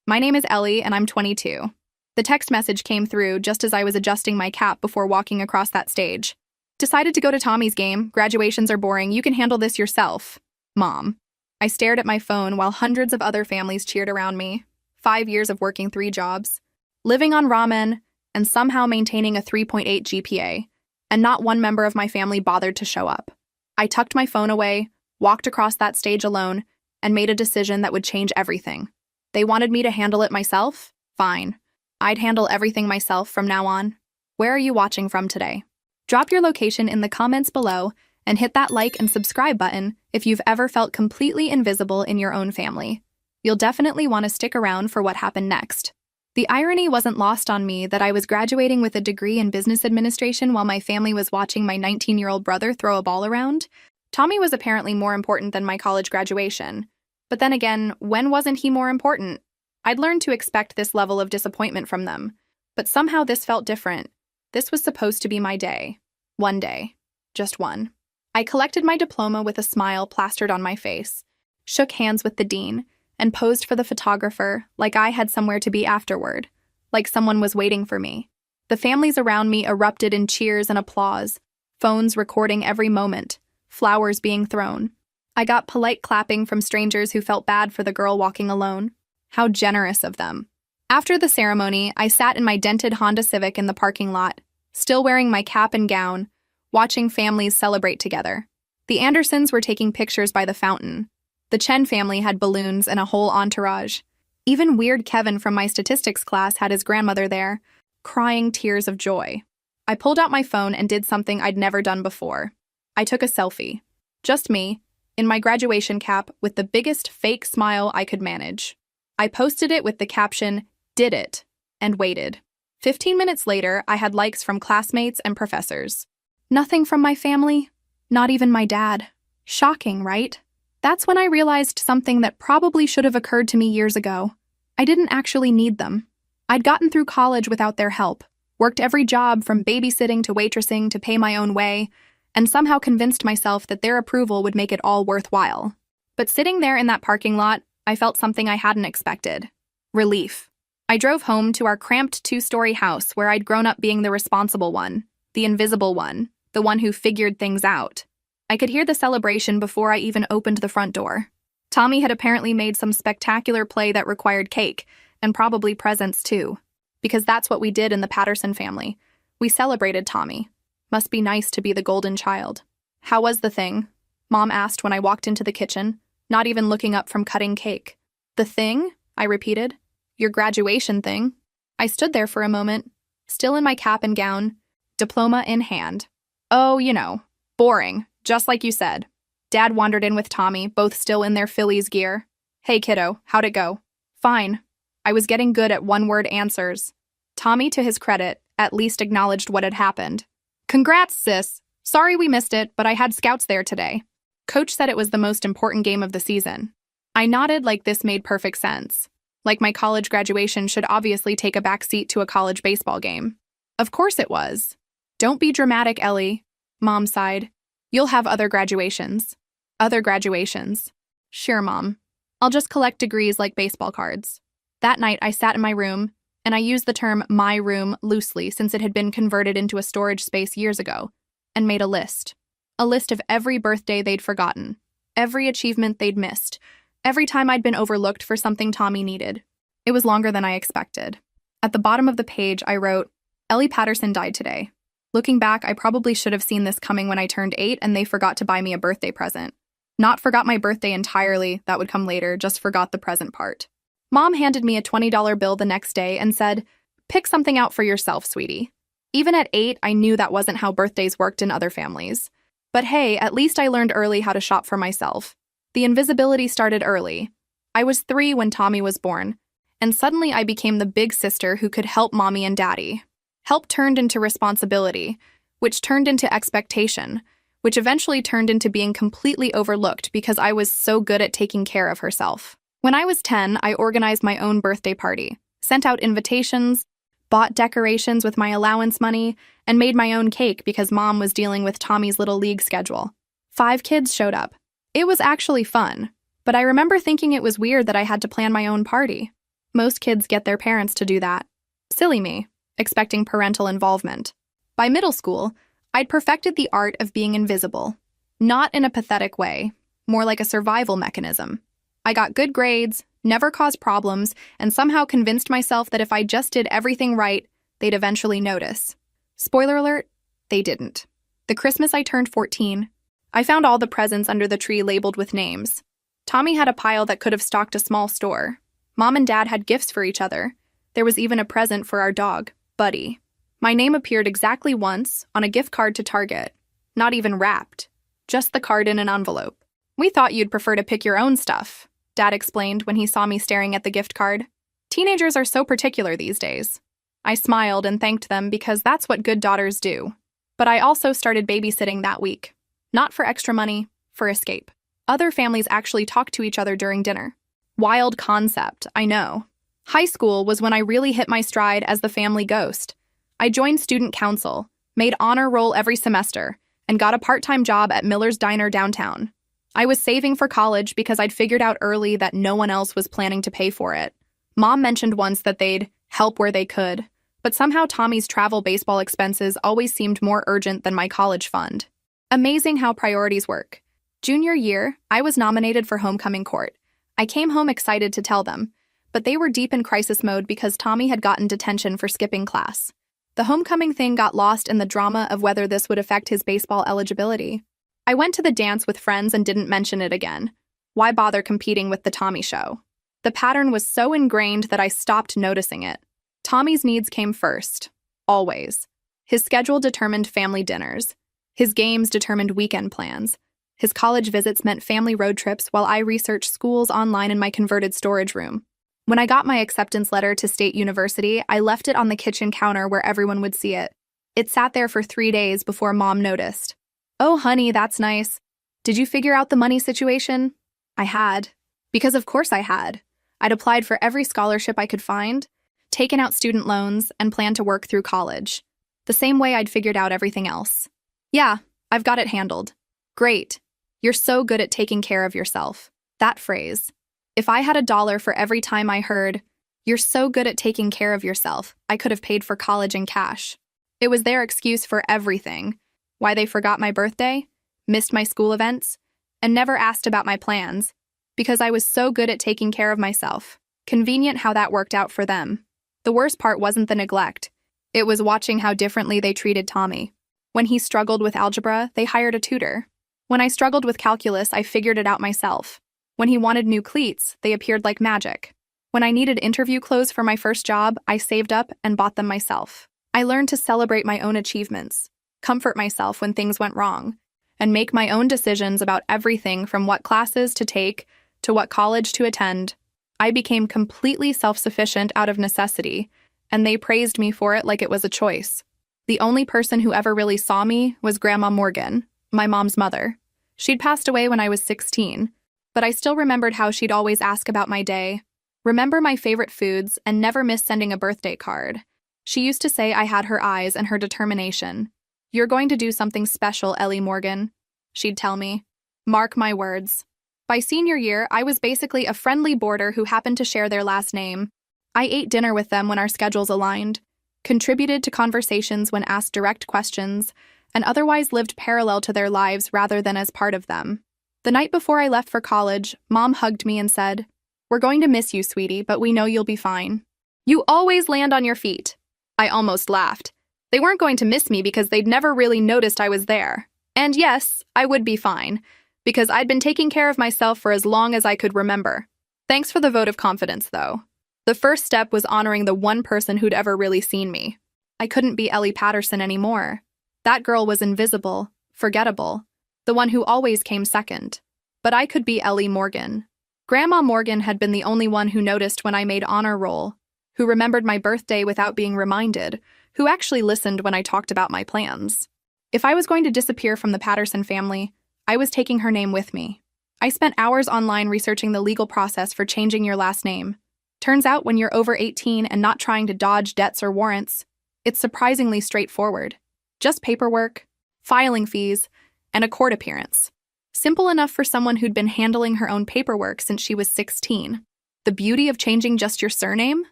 My name is Ellie, and I'm 22. The text message came through just as I was adjusting my cap before walking across that stage. Decided to go to Tommy's game. Graduations are boring. You can handle this yourself. Mom. I stared at my phone while hundreds of other families cheered around me. 5 years of working 3 jobs, living on ramen, and somehow maintaining a 3.8 GPA. And not one member of my family bothered to show up. I tucked my phone away, walked across that stage alone, and made a decision that would change everything. They wanted me to handle it myself? Fine. I'd handle everything myself from now on. Where are you watching from today? Drop your location in the comments below and hit that like and subscribe button if you've ever felt completely invisible in your own family. You'll definitely want to stick around for what happened next. The irony wasn't lost on me that I was graduating with a degree in business administration while my family was watching my 19-year-old brother throw a ball around. Tommy was apparently more important than my college graduation. But then again, when wasn't he more important? I'd learned to expect this level of disappointment from them. But somehow this felt different. This was supposed to be my day. One day. Just one. I collected my diploma with a smile plastered on my face, shook hands with the dean, and posed for the photographer like I had somewhere to be afterward, like someone was waiting for me. The families around me erupted in cheers and applause, phones recording every moment, flowers being thrown. I got polite clapping from strangers who felt bad for the girl walking alone. How generous of them. After the ceremony, I sat in my dented Honda Civic in the parking lot, still wearing my cap and gown, watching families celebrate together. The Andersons were taking pictures by the fountain. The Chen family had balloons and a whole entourage. Even weird Kevin from my statistics class had his grandmother there, crying tears of joy. I pulled out my phone and did something I'd never done before. I took a selfie. Just me, in my graduation cap with the biggest fake smile I could manage. I posted it with the caption, "Did it," and waited. 15 minutes later, I had likes from classmates and professors. Nothing from my family, not even my dad. Shocking, right? That's when I realized something that probably should have occurred to me years ago. I didn't actually need them. I'd gotten through college without their help, worked every job from babysitting to waitressing to pay my own way, and somehow convinced myself that their approval would make it all worthwhile. But sitting there in that parking lot, I felt something I hadn't expected. Relief. I drove home to our cramped 2-story house where I'd grown up being the responsible one, the invisible one, the one who figured things out. I could hear the celebration before I even opened the front door. Tommy had apparently made some spectacular play that required cake, and probably presents too. Because that's what we did in the Patterson family. We celebrated Tommy. Must be nice to be the golden child. How was the thing? Mom asked when I walked into the kitchen, not even looking up from cutting cake. The thing? I repeated. Your graduation thing. I stood there for a moment, still in my cap and gown, diploma in hand. Oh, you know, boring, just like you said. Dad wandered in with Tommy, both still in their Phillies gear. Hey kiddo, how'd it go? Fine. I was getting good at one-word answers. Tommy, to his credit, at least acknowledged what had happened. Congrats, sis. Sorry we missed it, but I had scouts there today. Coach said it was the most important game of the season. I nodded like this made perfect sense. Like my college graduation should obviously take a back seat to a college baseball game. Of course it was. Don't be dramatic, Ellie. Mom sighed. You'll have other graduations. Other graduations. Sure, Mom. I'll just collect degrees like baseball cards. That night I sat in my room, and I used the term my room loosely since it had been converted into a storage space years ago, and made a list. A list of every birthday they'd forgotten, every achievement they'd missed, every time I'd been overlooked for something Tommy needed. It was longer than I expected. At the bottom of the page, I wrote, Ellie Patterson died today. Looking back, I probably should have seen this coming when I turned 8 and they forgot to buy me a birthday present. Not forgot my birthday entirely, that would come later, just forgot the present part. Mom handed me a $20 bill the next day and said, pick something out for yourself, sweetie. Even at 8, I knew that wasn't how birthdays worked in other families. But hey, at least I learned early how to shop for myself. The invisibility started early. I was 3 when Tommy was born, and suddenly I became the big sister who could help mommy and daddy. Help turned into responsibility, which turned into expectation, which eventually turned into being completely overlooked because I was so good at taking care of herself. When I was 10, I organized my own birthday party, sent out invitations, bought decorations with my allowance money, and made my own cake because Mom was dealing with Tommy's little league schedule. 5 kids showed up. It was actually fun, but I remember thinking it was weird that I had to plan my own party. Most kids get their parents to do that. Silly me, expecting parental involvement. By middle school, I'd perfected the art of being invisible. Not in a pathetic way, more like a survival mechanism. I got good grades, never caused problems, and somehow convinced myself that if I just did everything right, they'd eventually notice. Spoiler alert, they didn't. The Christmas I turned 14, I found all the presents under the tree labeled with names. Tommy had a pile that could have stocked a small store. Mom and Dad had gifts for each other. There was even a present for our dog, Buddy. My name appeared exactly once on a gift card to Target. Not even wrapped. Just the card in an envelope. "We thought you'd prefer to pick your own stuff," Dad explained when he saw me staring at the gift card. "Teenagers are so particular these days." I smiled and thanked them because that's what good daughters do. But I also started babysitting that week. Not for extra money, for escape. Other families actually talked to each other during dinner. Wild concept, I know. High school was when I really hit my stride as the family ghost. I joined student council, made honor roll every semester, and got a part-time job at Miller's Diner downtown. I was saving for college because I'd figured out early that no one else was planning to pay for it. Mom mentioned once that they'd help where they could, but somehow Tommy's travel baseball expenses always seemed more urgent than my college fund. Amazing how priorities work. Junior year, I was nominated for homecoming court. I came home excited to tell them, but they were deep in crisis mode because Tommy had gotten detention for skipping class. The homecoming thing got lost in the drama of whether this would affect his baseball eligibility. I went to the dance with friends and didn't mention it again. Why bother competing with the Tommy show? The pattern was so ingrained that I stopped noticing it. Tommy's needs came first. Always. His schedule determined family dinners. His games determined weekend plans. His college visits meant family road trips while I researched schools online in my converted storage room. When I got my acceptance letter to State University, I left it on the kitchen counter where everyone would see it. It sat there for 3 days before Mom noticed. "Oh, honey, that's nice. Did you figure out the money situation?" I had. Because of course I had. I'd applied for every scholarship I could find, taken out student loans, and planned to work through college. The same way I'd figured out everything else. "Yeah, I've got it handled." "Great. You're so good at taking care of yourself." That phrase. If I had $1 for every time I heard, "You're so good at taking care of yourself," I could have paid for college in cash. It was their excuse for everything. Why they forgot my birthday, missed my school events, and never asked about my plans. Because I was so good at taking care of myself. Convenient how that worked out for them. The worst part wasn't the neglect. It was watching how differently they treated Tommy. When he struggled with algebra, they hired a tutor. When I struggled with calculus, I figured it out myself. When he wanted new cleats, they appeared like magic. When I needed interview clothes for my first job, I saved up and bought them myself. I learned to celebrate my own achievements, comfort myself when things went wrong, and make my own decisions about everything from what classes to take to what college to attend. I became completely self-sufficient out of necessity, and they praised me for it like it was a choice. The only person who ever really saw me was Grandma Morgan, my mom's mother. She'd passed away when I was 16, but I still remembered how she'd always ask about my day, remember my favorite foods, and never miss sending a birthday card. She used to say I had her eyes and her determination. "You're going to do something special, Ellie Morgan," she'd tell me. Mark my words. By senior year, I was basically a friendly boarder who happened to share their last name. I ate dinner with them when our schedules aligned, contributed to conversations when asked direct questions, and otherwise lived parallel to their lives rather than as part of them. The night before I left for college, Mom hugged me and said, "We're going to miss you, sweetie, but we know you'll be fine. You always land on your feet." I almost laughed. They weren't going to miss me because they'd never really noticed I was there. And yes, I would be fine, because I'd been taking care of myself for as long as I could remember. Thanks for the vote of confidence, though. The first step was honoring the one person who'd ever really seen me. I couldn't be Ellie Patterson anymore. That girl was invisible, forgettable, the one who always came second. But I could be Ellie Morgan. Grandma Morgan had been the only one who noticed when I made honor roll, who remembered my birthday without being reminded, who actually listened when I talked about my plans. If I was going to disappear from the Patterson family, I was taking her name with me. I spent hours online researching the legal process for changing your last name. Turns out when you're over 18 and not trying to dodge debts or warrants, it's surprisingly straightforward. Just paperwork, filing fees, and a court appearance. Simple enough for someone who'd been handling her own paperwork since she was 16. The beauty of changing just your surname?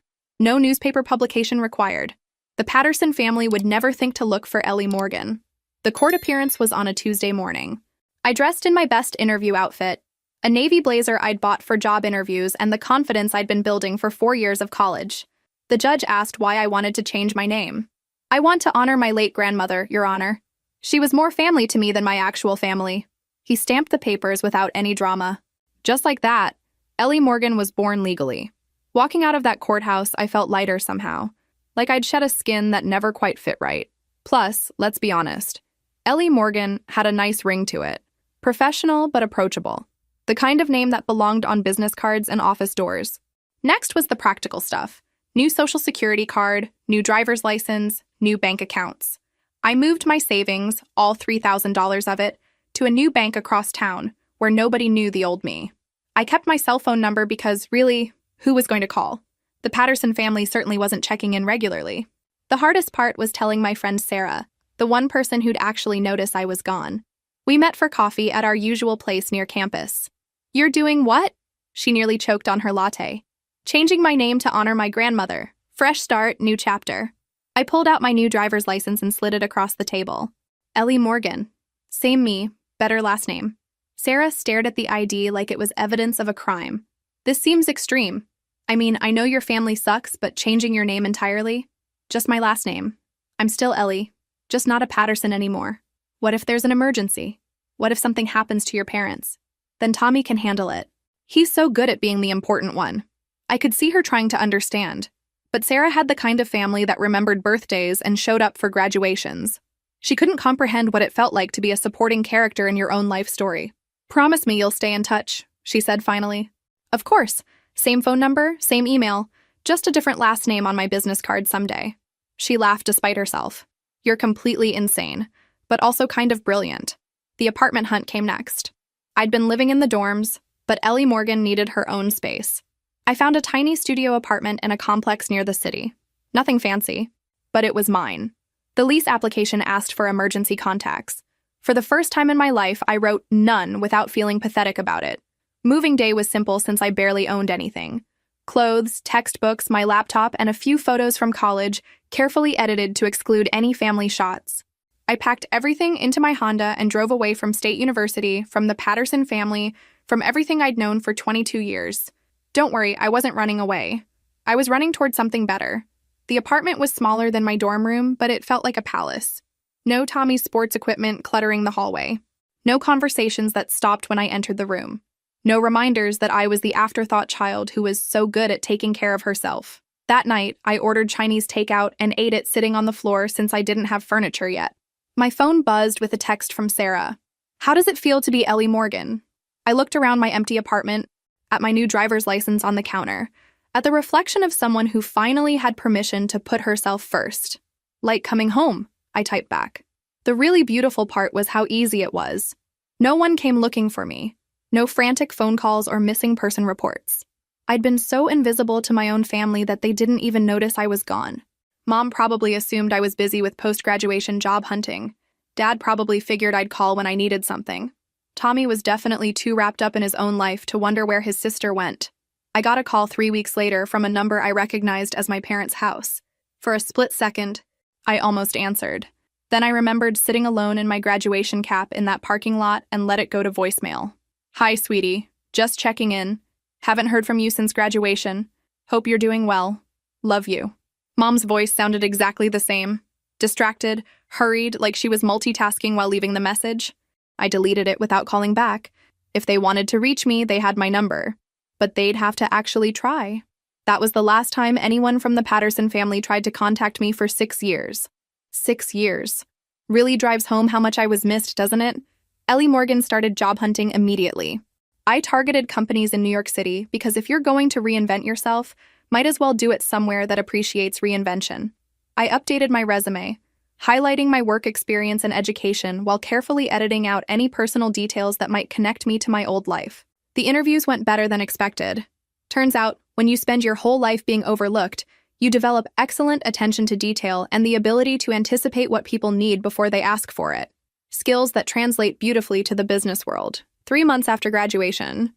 No newspaper publication required. The Patterson family would never think to look for Ellie Morgan. The court appearance was on a Tuesday morning. I dressed in my best interview outfit, a navy blazer I'd bought for job interviews and the confidence I'd been building for 4 years of college. The judge asked why I wanted to change my name. I want to honor my late grandmother, Your Honor. She was more family to me than my actual family. He stamped the papers without any drama. Just like that, Ellie Morgan was born legally. Walking out of that courthouse, I felt lighter somehow, like I'd shed a skin that never quite fit right. Plus, let's be honest, Ellie Morgan had a nice ring to it. Professional but approachable. The kind of name that belonged on business cards and office doors. Next was the practical stuff. New social security card, new driver's license, new bank accounts. I moved my savings, all $3,000 of it, to a new bank across town, where nobody knew the old me. I kept my cell phone number because, really, who was going to call? The Patterson family certainly wasn't checking in regularly. The hardest part was telling my friend Sarah, the one person who'd actually notice I was gone. We met for coffee at our usual place near campus. "You're doing what?" She nearly choked on her latte. "Changing my name to honor my grandmother. Fresh start, new chapter." I pulled out my new driver's license and slid it across the table. Ellie Morgan. Same me, better last name. Sarah stared at the ID like it was evidence of a crime. "This seems extreme. I mean, I know your family sucks, but changing your name entirely? Just my last name. I'm still Ellie, just not a Patterson anymore. What if there's an emergency? What if something happens to your parents? Then Tommy can handle it. He's so good at being the important one." I could see her trying to understand. But Sarah had the kind of family that remembered birthdays and showed up for graduations. She couldn't comprehend what it felt like to be a supporting character in your own life story. "Promise me you'll stay in touch," she said finally. "Of course. Same phone number, same email, just a different last name on my business card someday." She laughed despite herself. "You're completely insane, but also kind of brilliant." The apartment hunt came next. I'd been living in the dorms, but Ellie Morgan needed her own space. I found a tiny studio apartment in a complex near the city. Nothing fancy, but it was mine. The lease application asked for emergency contacts. For the first time in my life, I wrote none without feeling pathetic about it. Moving day was simple since I barely owned anything. Clothes, textbooks, my laptop, and a few photos from college, carefully edited to exclude any family shots. I packed everything into my Honda and drove away from State University, from the Patterson family, from everything I'd known for 22 years. Don't worry, I wasn't running away. I was running toward something better. The apartment was smaller than my dorm room, but it felt like a palace. No Tommy's sports equipment cluttering the hallway. No conversations that stopped when I entered the room. No reminders that I was the afterthought child who was so good at taking care of herself. That night, I ordered Chinese takeout and ate it sitting on the floor since I didn't have furniture yet. My phone buzzed with a text from Sarah. "How does it feel to be Ellie Morgan?" I looked around my empty apartment, at my new driver's license on the counter, at the reflection of someone who finally had permission to put herself first. "Like coming home," I typed back. The really beautiful part was how easy it was. No one came looking for me. No frantic phone calls or missing person reports. I'd been so invisible to my own family that they didn't even notice I was gone. Mom probably assumed I was busy with post-graduation job hunting. Dad probably figured I'd call when I needed something. Tommy was definitely too wrapped up in his own life to wonder where his sister went. I got a call 3 weeks later from a number I recognized as my parents' house. For a split second, I almost answered. Then I remembered sitting alone in my graduation cap in that parking lot and let it go to voicemail. "Hi, sweetie. Just checking in. Haven't heard from you since graduation. Hope you're doing well. Love you." Mom's voice sounded exactly the same. Distracted, hurried, like she was multitasking while leaving the message. I deleted it without calling back. If they wanted to reach me, they had my number. But they'd have to actually try. That was the last time anyone from the Patterson family tried to contact me for 6 years. 6 years. Really drives home how much I was missed, doesn't it? Ellie Morgan started job hunting immediately. I targeted companies in New York City because if you're going to reinvent yourself, might as well do it somewhere that appreciates reinvention. I updated my resume, highlighting my work experience and education while carefully editing out any personal details that might connect me to my old life. The interviews went better than expected. Turns out, when you spend your whole life being overlooked, you develop excellent attention to detail and the ability to anticipate what people need before they ask for it. Skills that translate beautifully to the business world. 3 months after graduation,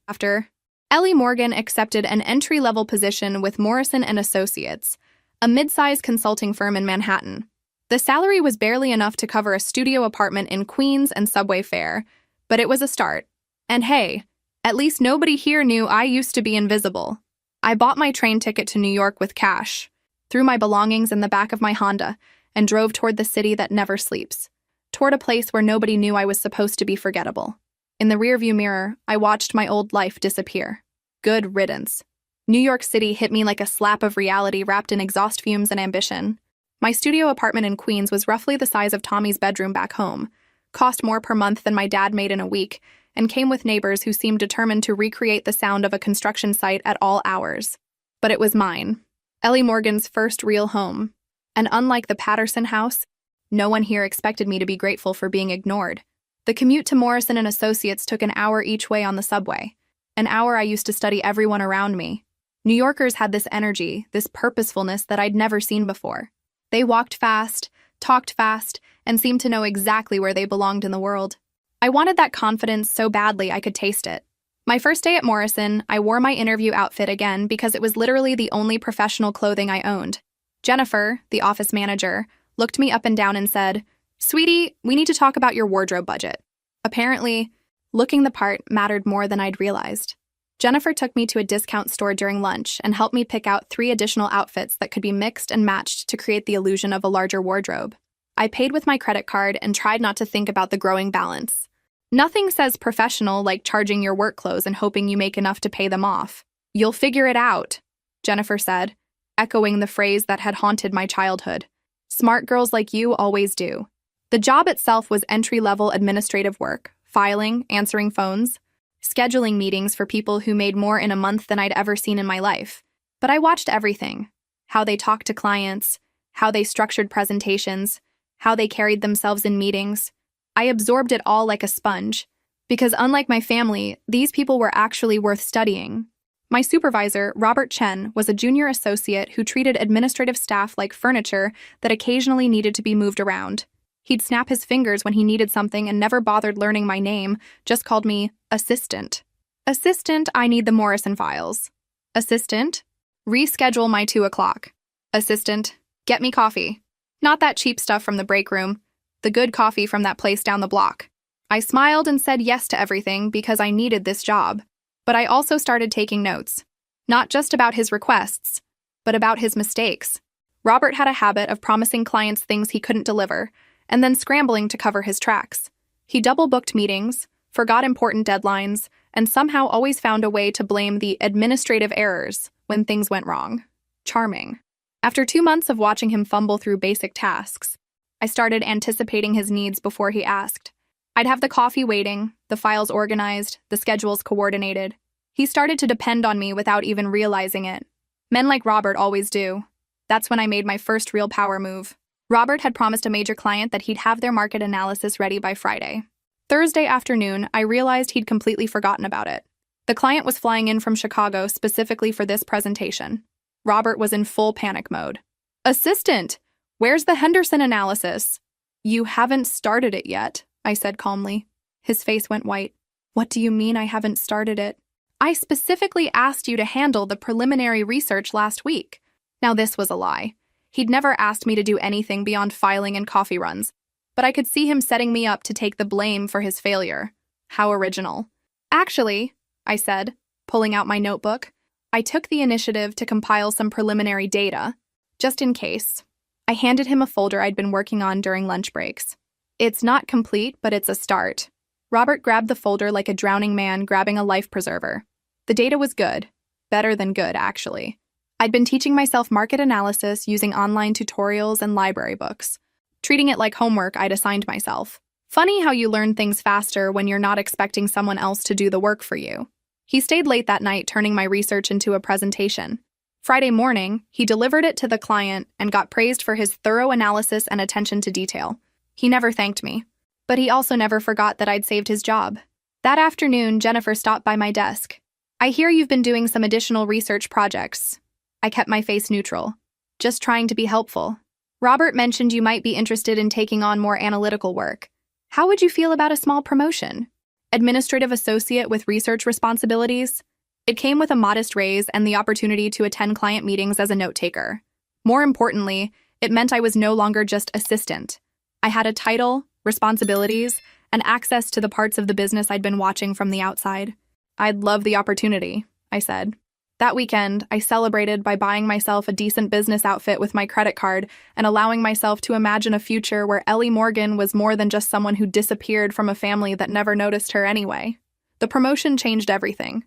Ellie Morgan accepted an entry-level position with Morrison & Associates, a mid-size consulting firm in Manhattan. The salary was barely enough to cover a studio apartment in Queens and subway fare, but it was a start. And hey, at least nobody here knew I used to be invisible. I bought my train ticket to New York with cash, threw my belongings in the back of my Honda, and drove toward the city that never sleeps, toward a place where nobody knew I was supposed to be forgettable. In the rearview mirror, I watched my old life disappear. Good riddance. New York City hit me like a slap of reality wrapped in exhaust fumes and ambition. My studio apartment in Queens was roughly the size of Tommy's bedroom back home, cost more per month than my dad made in a week, and came with neighbors who seemed determined to recreate the sound of a construction site at all hours. But it was mine, Ellie Morgan's first real home. And unlike the Patterson house, no one here expected me to be grateful for being ignored. The commute to Morrison & Associates took an hour each way on the subway. An hour I used to study everyone around me. New Yorkers had this energy, this purposefulness that I'd never seen before. They walked fast, talked fast, and seemed to know exactly where they belonged in the world. I wanted that confidence so badly I could taste it. My first day at Morrison, I wore my interview outfit again because it was literally the only professional clothing I owned. Jennifer, the office manager, looked me up and down and said, "Sweetie, we need to talk about your wardrobe budget." Apparently, looking the part mattered more than I'd realized. Jennifer took me to a discount store during lunch and helped me pick out 3 additional outfits that could be mixed and matched to create the illusion of a larger wardrobe. I paid with my credit card and tried not to think about the growing balance. Nothing says professional like charging your work clothes and hoping you make enough to pay them off. "You'll figure it out," Jennifer said, echoing the phrase that had haunted my childhood. Smart girls like you always do. The job itself was entry-level administrative work, filing, answering phones, scheduling meetings for people who made more in a month than I'd ever seen in my life. But I watched everything. How they talked to clients, how they structured presentations, how they carried themselves in meetings. I absorbed it all like a sponge, because unlike my family, these people were actually worth studying. My supervisor, Robert Chen, was a junior associate who treated administrative staff like furniture that occasionally needed to be moved around. He'd snap his fingers when he needed something and never bothered learning my name, just called me assistant. "Assistant, I need the Morrison files." "Assistant, reschedule my 2 o'clock. "Assistant, get me coffee. Not that cheap stuff from the break room, the good coffee from that place down the block." I smiled and said yes to everything because I needed this job. But I also started taking notes. Not just about his requests, but about his mistakes. Robert had a habit of promising clients things he couldn't deliver, and then scrambling to cover his tracks. He double-booked meetings, forgot important deadlines, and somehow always found a way to blame the administrative errors when things went wrong. Charming. After 2 months of watching him fumble through basic tasks, I started anticipating his needs before he asked. I'd have the coffee waiting, the files organized, the schedules coordinated. He started to depend on me without even realizing it. Men like Robert always do. That's when I made my first real power move. Robert had promised a major client that he'd have their market analysis ready by Friday. Thursday afternoon, I realized he'd completely forgotten about it. The client was flying in from Chicago specifically for this presentation. Robert was in full panic mode. "Assistant, where's the Henderson analysis?" "You haven't started it yet," I said calmly. His face went white. "What do you mean I haven't started it?" "I specifically asked you to handle the preliminary research last week." Now this was a lie. He'd never asked me to do anything beyond filing and coffee runs, but I could see him setting me up to take the blame for his failure. How original. "Actually," I said, pulling out my notebook, "I took the initiative to compile some preliminary data, just in case." I handed him a folder I'd been working on during lunch breaks. "It's not complete, but it's a start." Robert grabbed the folder like a drowning man grabbing a life preserver. The data was good. Better than good, actually. I'd been teaching myself market analysis using online tutorials and library books, treating it like homework I'd assigned myself. Funny how you learn things faster when you're not expecting someone else to do the work for you. He stayed late that night turning my research into a presentation. Friday morning, he delivered it to the client and got praised for his thorough analysis and attention to detail. He never thanked me, but he also never forgot that I'd saved his job. That afternoon, Jennifer stopped by my desk. "I hear you've been doing some additional research projects." I kept my face neutral, just trying to be helpful. "Robert mentioned you might be interested in taking on more analytical work. How would you feel about a small promotion? Administrative associate with research responsibilities? It came with a modest raise and the opportunity to attend client meetings as a note-taker. More importantly, it meant I was no longer just assistant. I had a title, responsibilities, and access to the parts of the business I'd been watching from the outside. I'd love the opportunity, I said. That weekend, I celebrated by buying myself a decent business outfit with my credit card and allowing myself to imagine a future where Ellie Morgan was more than just someone who disappeared from a family that never noticed her anyway. The promotion changed everything.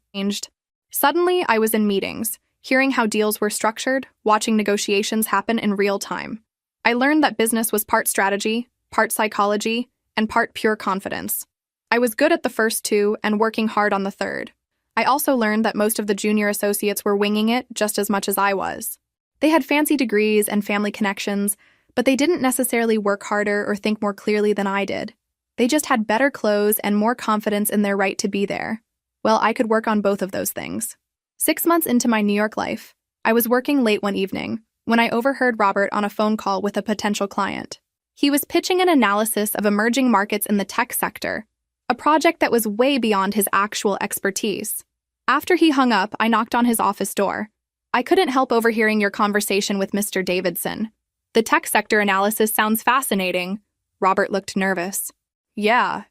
Suddenly, I was in meetings, hearing how deals were structured, watching negotiations happen in real time. I learned that business was part strategy, part psychology, and part pure confidence. I was good at the first two and working hard on the third. I also learned that most of the junior associates were winging it just as much as I was. They had fancy degrees and family connections, but they didn't necessarily work harder or think more clearly than I did. They just had better clothes and more confidence in their right to be there. Well, I could work on both of those things. 6 months into my New York life, I was working late one evening when I overheard Robert on a phone call with a potential client. He was pitching an analysis of emerging markets in the tech sector, a project that was way beyond his actual expertise. After he hung up, I knocked on his office door. I couldn't help overhearing your conversation with Mr. Davidson. The tech sector analysis sounds fascinating. Robert looked nervous. Yeah,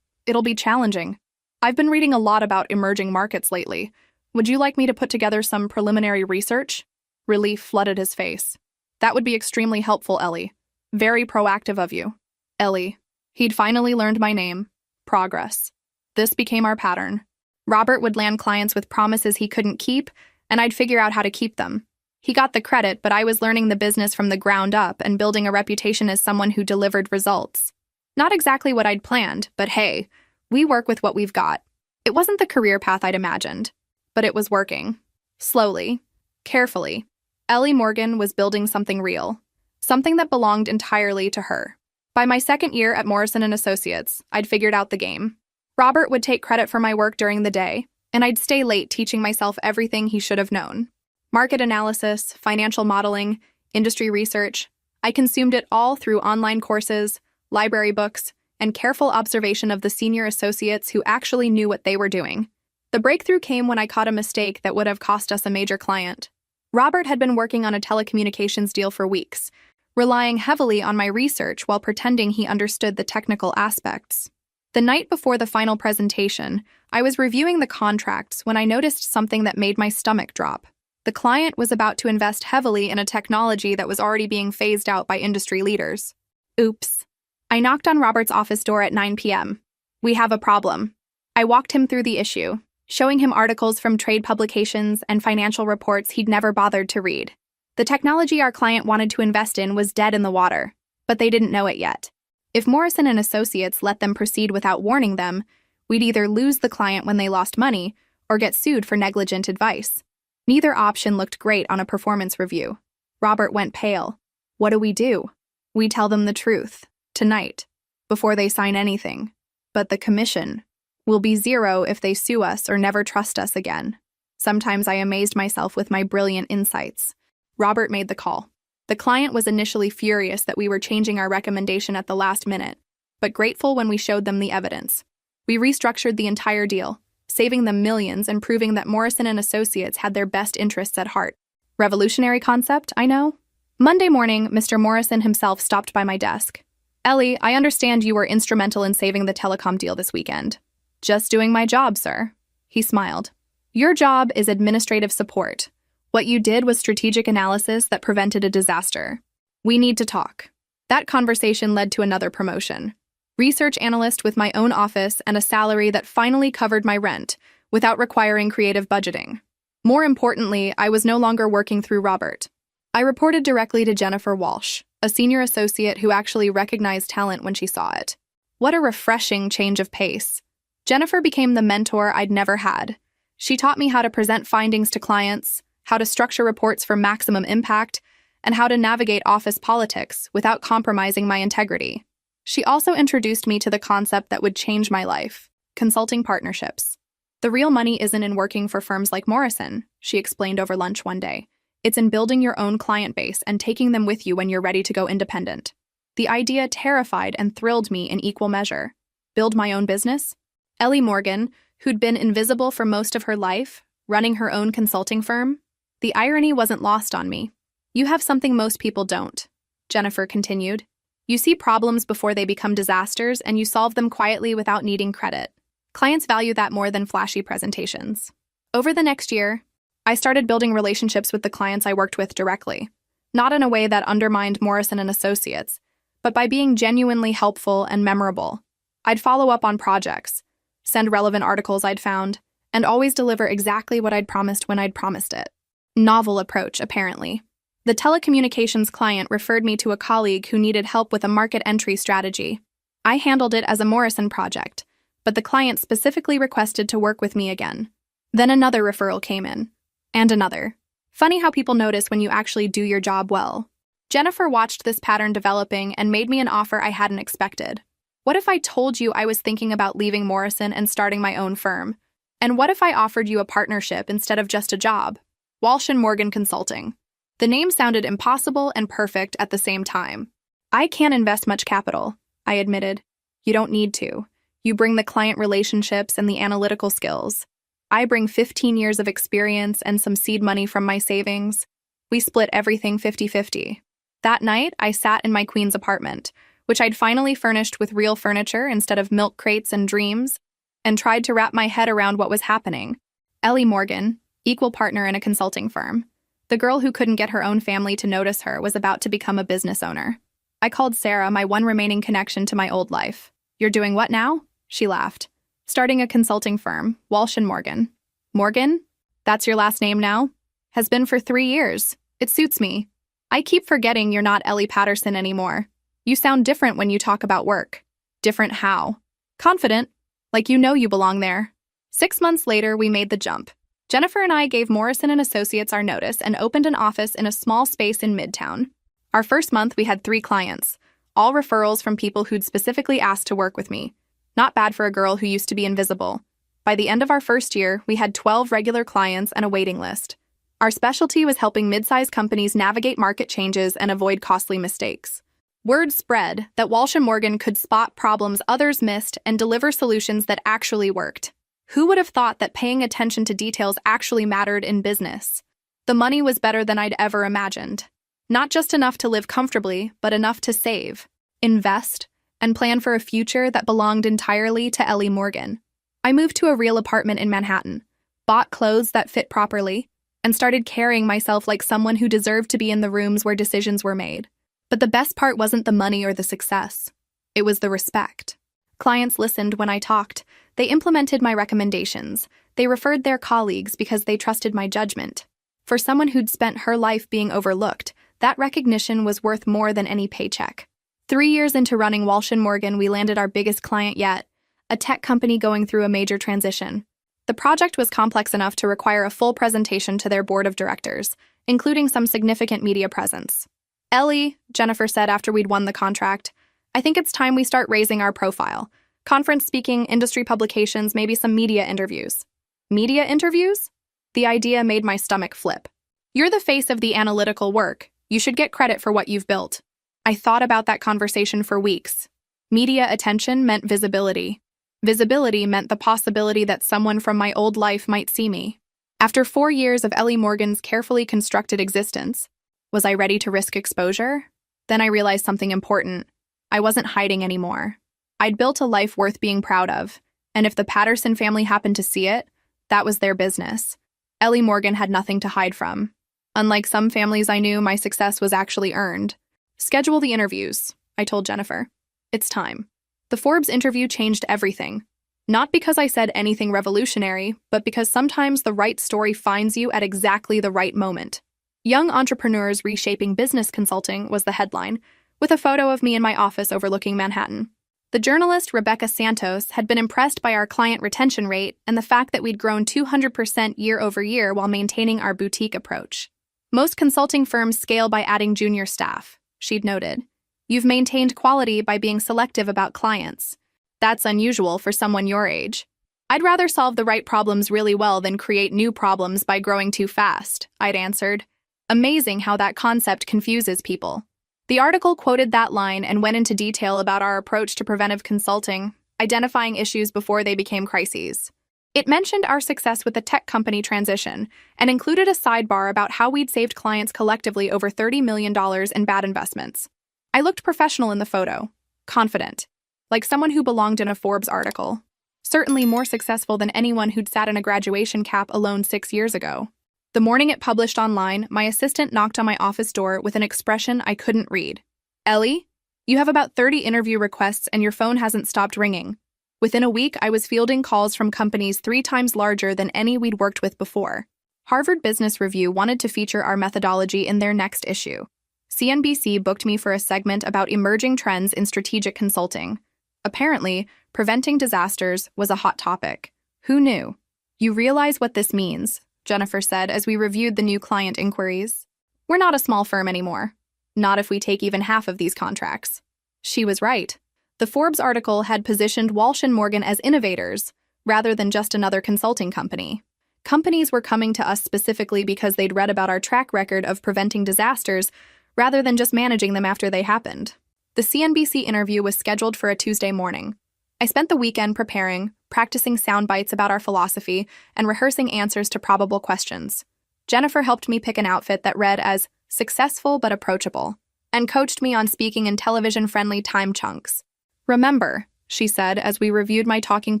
it'll be challenging. I've been reading a lot about emerging markets lately. Would you like me to put together some preliminary research? Relief flooded his face. That would be extremely helpful, Ellie. Very proactive of you. Ellie. He'd finally learned my name. Progress. This became our pattern. Robert would land clients with promises he couldn't keep, and I'd figure out how to keep them. He got the credit, but I was learning the business from the ground up and building a reputation as someone who delivered results. Not exactly what I'd planned, but hey, we work with what we've got. It wasn't the career path I'd imagined, but it was working. Slowly, carefully, Ellie Morgan was building something real, something that belonged entirely to her. By my second year at Morrison & Associates, I'd figured out the game. Robert would take credit for my work during the day, and I'd stay late teaching myself everything he should have known. Market analysis, financial modeling, industry research. I consumed it all through online courses, library books, and careful observation of the senior associates who actually knew what they were doing. The breakthrough came when I caught a mistake that would have cost us a major client. Robert had been working on a telecommunications deal for weeks, relying heavily on my research while pretending he understood the technical aspects. The night before the final presentation, I was reviewing the contracts when I noticed something that made my stomach drop. The client was about to invest heavily in a technology that was already being phased out by industry leaders. Oops. I knocked on Robert's office door at 9 p.m. We have a problem. I walked him through the issue, showing him articles from trade publications and financial reports he'd never bothered to read. The technology our client wanted to invest in was dead in the water, but they didn't know it yet. If Morrison & Associates let them proceed without warning them, we'd either lose the client when they lost money or get sued for negligent advice. Neither option looked great on a performance review. Robert went pale. What do? We tell them the truth, tonight, before they sign anything. But the commission will be zero if they sue us or never trust us again. Sometimes I amazed myself with my brilliant insights. Robert made the call. The client was initially furious that we were changing our recommendation at the last minute, but grateful when we showed them the evidence. We restructured the entire deal, saving them millions and proving that Morrison & Associates had their best interests at heart. Revolutionary concept, I know. Monday morning, Mr. Morrison himself stopped by my desk. Ellie, I understand you were instrumental in saving the telecom deal this weekend. Just doing my job, sir. He smiled. Your job is administrative support. What you did was strategic analysis that prevented a disaster. We need to talk. That conversation led to another promotion. Research analyst with my own office and a salary that finally covered my rent without requiring creative budgeting. More importantly, I was no longer working through Robert. I reported directly to Jennifer Walsh, a senior associate who actually recognized talent when she saw it. What a refreshing change of pace. Jennifer became the mentor I'd never had. She taught me how to present findings to clients, how to structure reports for maximum impact, and how to navigate office politics without compromising my integrity. She also introduced me to the concept that would change my life: consulting partnerships. The real money isn't in working for firms like Morrison, she explained over lunch one day. It's in building your own client base and taking them with you when you're ready to go independent. The idea terrified and thrilled me in equal measure. Build my own business? Ellie Morgan, who'd been invisible for most of her life, running her own consulting firm? The irony wasn't lost on me. You have something most people don't, Jennifer continued. You see problems before they become disasters, and you solve them quietly without needing credit. Clients value that more than flashy presentations. Over the next year, I started building relationships with the clients I worked with directly, not in a way that undermined Morrison and Associates, but by being genuinely helpful and memorable. I'd follow up on projects, send relevant articles I'd found, and always deliver exactly what I'd promised when I'd promised it. Novel approach, apparently. The telecommunications client referred me to a colleague who needed help with a market entry strategy. I handled it as a Morrison project, but the client specifically requested to work with me again. Then another referral came in. And another. Funny how people notice when you actually do your job well. Jennifer watched this pattern developing and made me an offer I hadn't expected. What if I told you I was thinking about leaving Morrison and starting my own firm? And what if I offered you a partnership instead of just a job? Walsh & Morgan Consulting. The name sounded impossible and perfect at the same time. I can't invest much capital, I admitted. You don't need to. You bring the client relationships and the analytical skills. I bring 15 years of experience and some seed money from my savings. We split everything 50-50. That night, I sat in my queen's apartment, which I'd finally furnished with real furniture instead of milk crates and dreams, and tried to wrap my head around what was happening. Ellie Morgan, equal partner in a consulting firm. The girl who couldn't get her own family to notice her was about to become a business owner. I called Sarah, my one remaining connection to my old life. You're doing what now? She laughed. Starting a consulting firm, Walsh & Morgan. Morgan? That's your last name now? Has been for 3 years. It suits me. I keep forgetting you're not Ellie Patterson anymore. You sound different when you talk about work. Different how? Confident. Like you know you belong there. 6 months later, we made the jump. Jennifer and I gave Morrison & Associates our notice and opened an office in a small space in Midtown. Our first month, we had 3 clients, all referrals from people who'd specifically asked to work with me. Not bad for a girl who used to be invisible. By the end of our first year, we had 12 regular clients and a waiting list. Our specialty was helping mid-sized companies navigate market changes and avoid costly mistakes. Word spread that Walsh & Morgan could spot problems others missed and deliver solutions that actually worked. Who would have thought that paying attention to details actually mattered in business? The money was better than I'd ever imagined. Not just enough to live comfortably, but enough to save, invest, and plan for a future that belonged entirely to Ellie Morgan. I moved to a real apartment in Manhattan, bought clothes that fit properly, and started carrying myself like someone who deserved to be in the rooms where decisions were made. But the best part wasn't the money or the success. It was the respect. Clients listened when I talked. They implemented my recommendations. They referred their colleagues because they trusted my judgment. For someone who'd spent her life being overlooked, that recognition was worth more than any paycheck. 3 years into running Walsh & Morgan, we landed our biggest client yet, a tech company going through a major transition. The project was complex enough to require a full presentation to their board of directors, including some significant media presence. Ellie, Jennifer said after we'd won the contract, I think it's time we start raising our profile. Conference speaking, industry publications, maybe some media interviews. Media interviews? The idea made my stomach flip. You're the face of the analytical work. You should get credit for what you've built. I thought about that conversation for weeks. Media attention meant visibility. Visibility meant the possibility that someone from my old life might see me. After 4 years of Ellie Morgan's carefully constructed existence, was I ready to risk exposure? Then I realized something important. I wasn't hiding anymore. I'd built a life worth being proud of, and if the Patterson family happened to see it, that was their business. Ellie Morgan had nothing to hide from. Unlike some families I knew, my success was actually earned. Schedule the interviews, I told Jennifer. It's time. The Forbes interview changed everything. Not because I said anything revolutionary, but because sometimes the right story finds you at exactly the right moment. Young Entrepreneurs Reshaping Business Consulting was the headline, with a photo of me in my office overlooking Manhattan. The journalist Rebecca Santos had been impressed by our client retention rate and the fact that we'd grown 200% year over year while maintaining our boutique approach. Most consulting firms scale by adding junior staff, she'd noted. You've maintained quality by being selective about clients. That's unusual for someone your age. I'd rather solve the right problems really well than create new problems by growing too fast, I'd answered. Amazing how that concept confuses people. The article quoted that line and went into detail about our approach to preventive consulting, identifying issues before they became crises. It mentioned our success with the tech company transition and included a sidebar about how we'd saved clients collectively over $30 million in bad investments. I looked professional in the photo, confident, like someone who belonged in a Forbes article. Certainly more successful than anyone who'd sat in a graduation cap alone 6 years ago. The morning it published online, my assistant knocked on my office door with an expression I couldn't read. "Ellie, you have about 30 interview requests and your phone hasn't stopped ringing." Within a week, I was fielding calls from companies 3 times larger than any we'd worked with before. Harvard Business Review wanted to feature our methodology in their next issue. CNBC booked me for a segment about emerging trends in strategic consulting. Apparently, preventing disasters was a hot topic. Who knew? "You realize what this means," Jennifer said as we reviewed the new client inquiries. "We're not a small firm anymore. Not if we take even half of these contracts." She was right. The Forbes article had positioned Walsh & Morgan as innovators, rather than just another consulting company. Companies were coming to us specifically because they'd read about our track record of preventing disasters, rather than just managing them after they happened. The CNBC interview was scheduled for a Tuesday morning. I spent the weekend preparing, practicing sound bites about our philosophy, and rehearsing answers to probable questions. Jennifer helped me pick an outfit that read as successful but approachable, and coached me on speaking in television-friendly time chunks. "Remember," she said as we reviewed my talking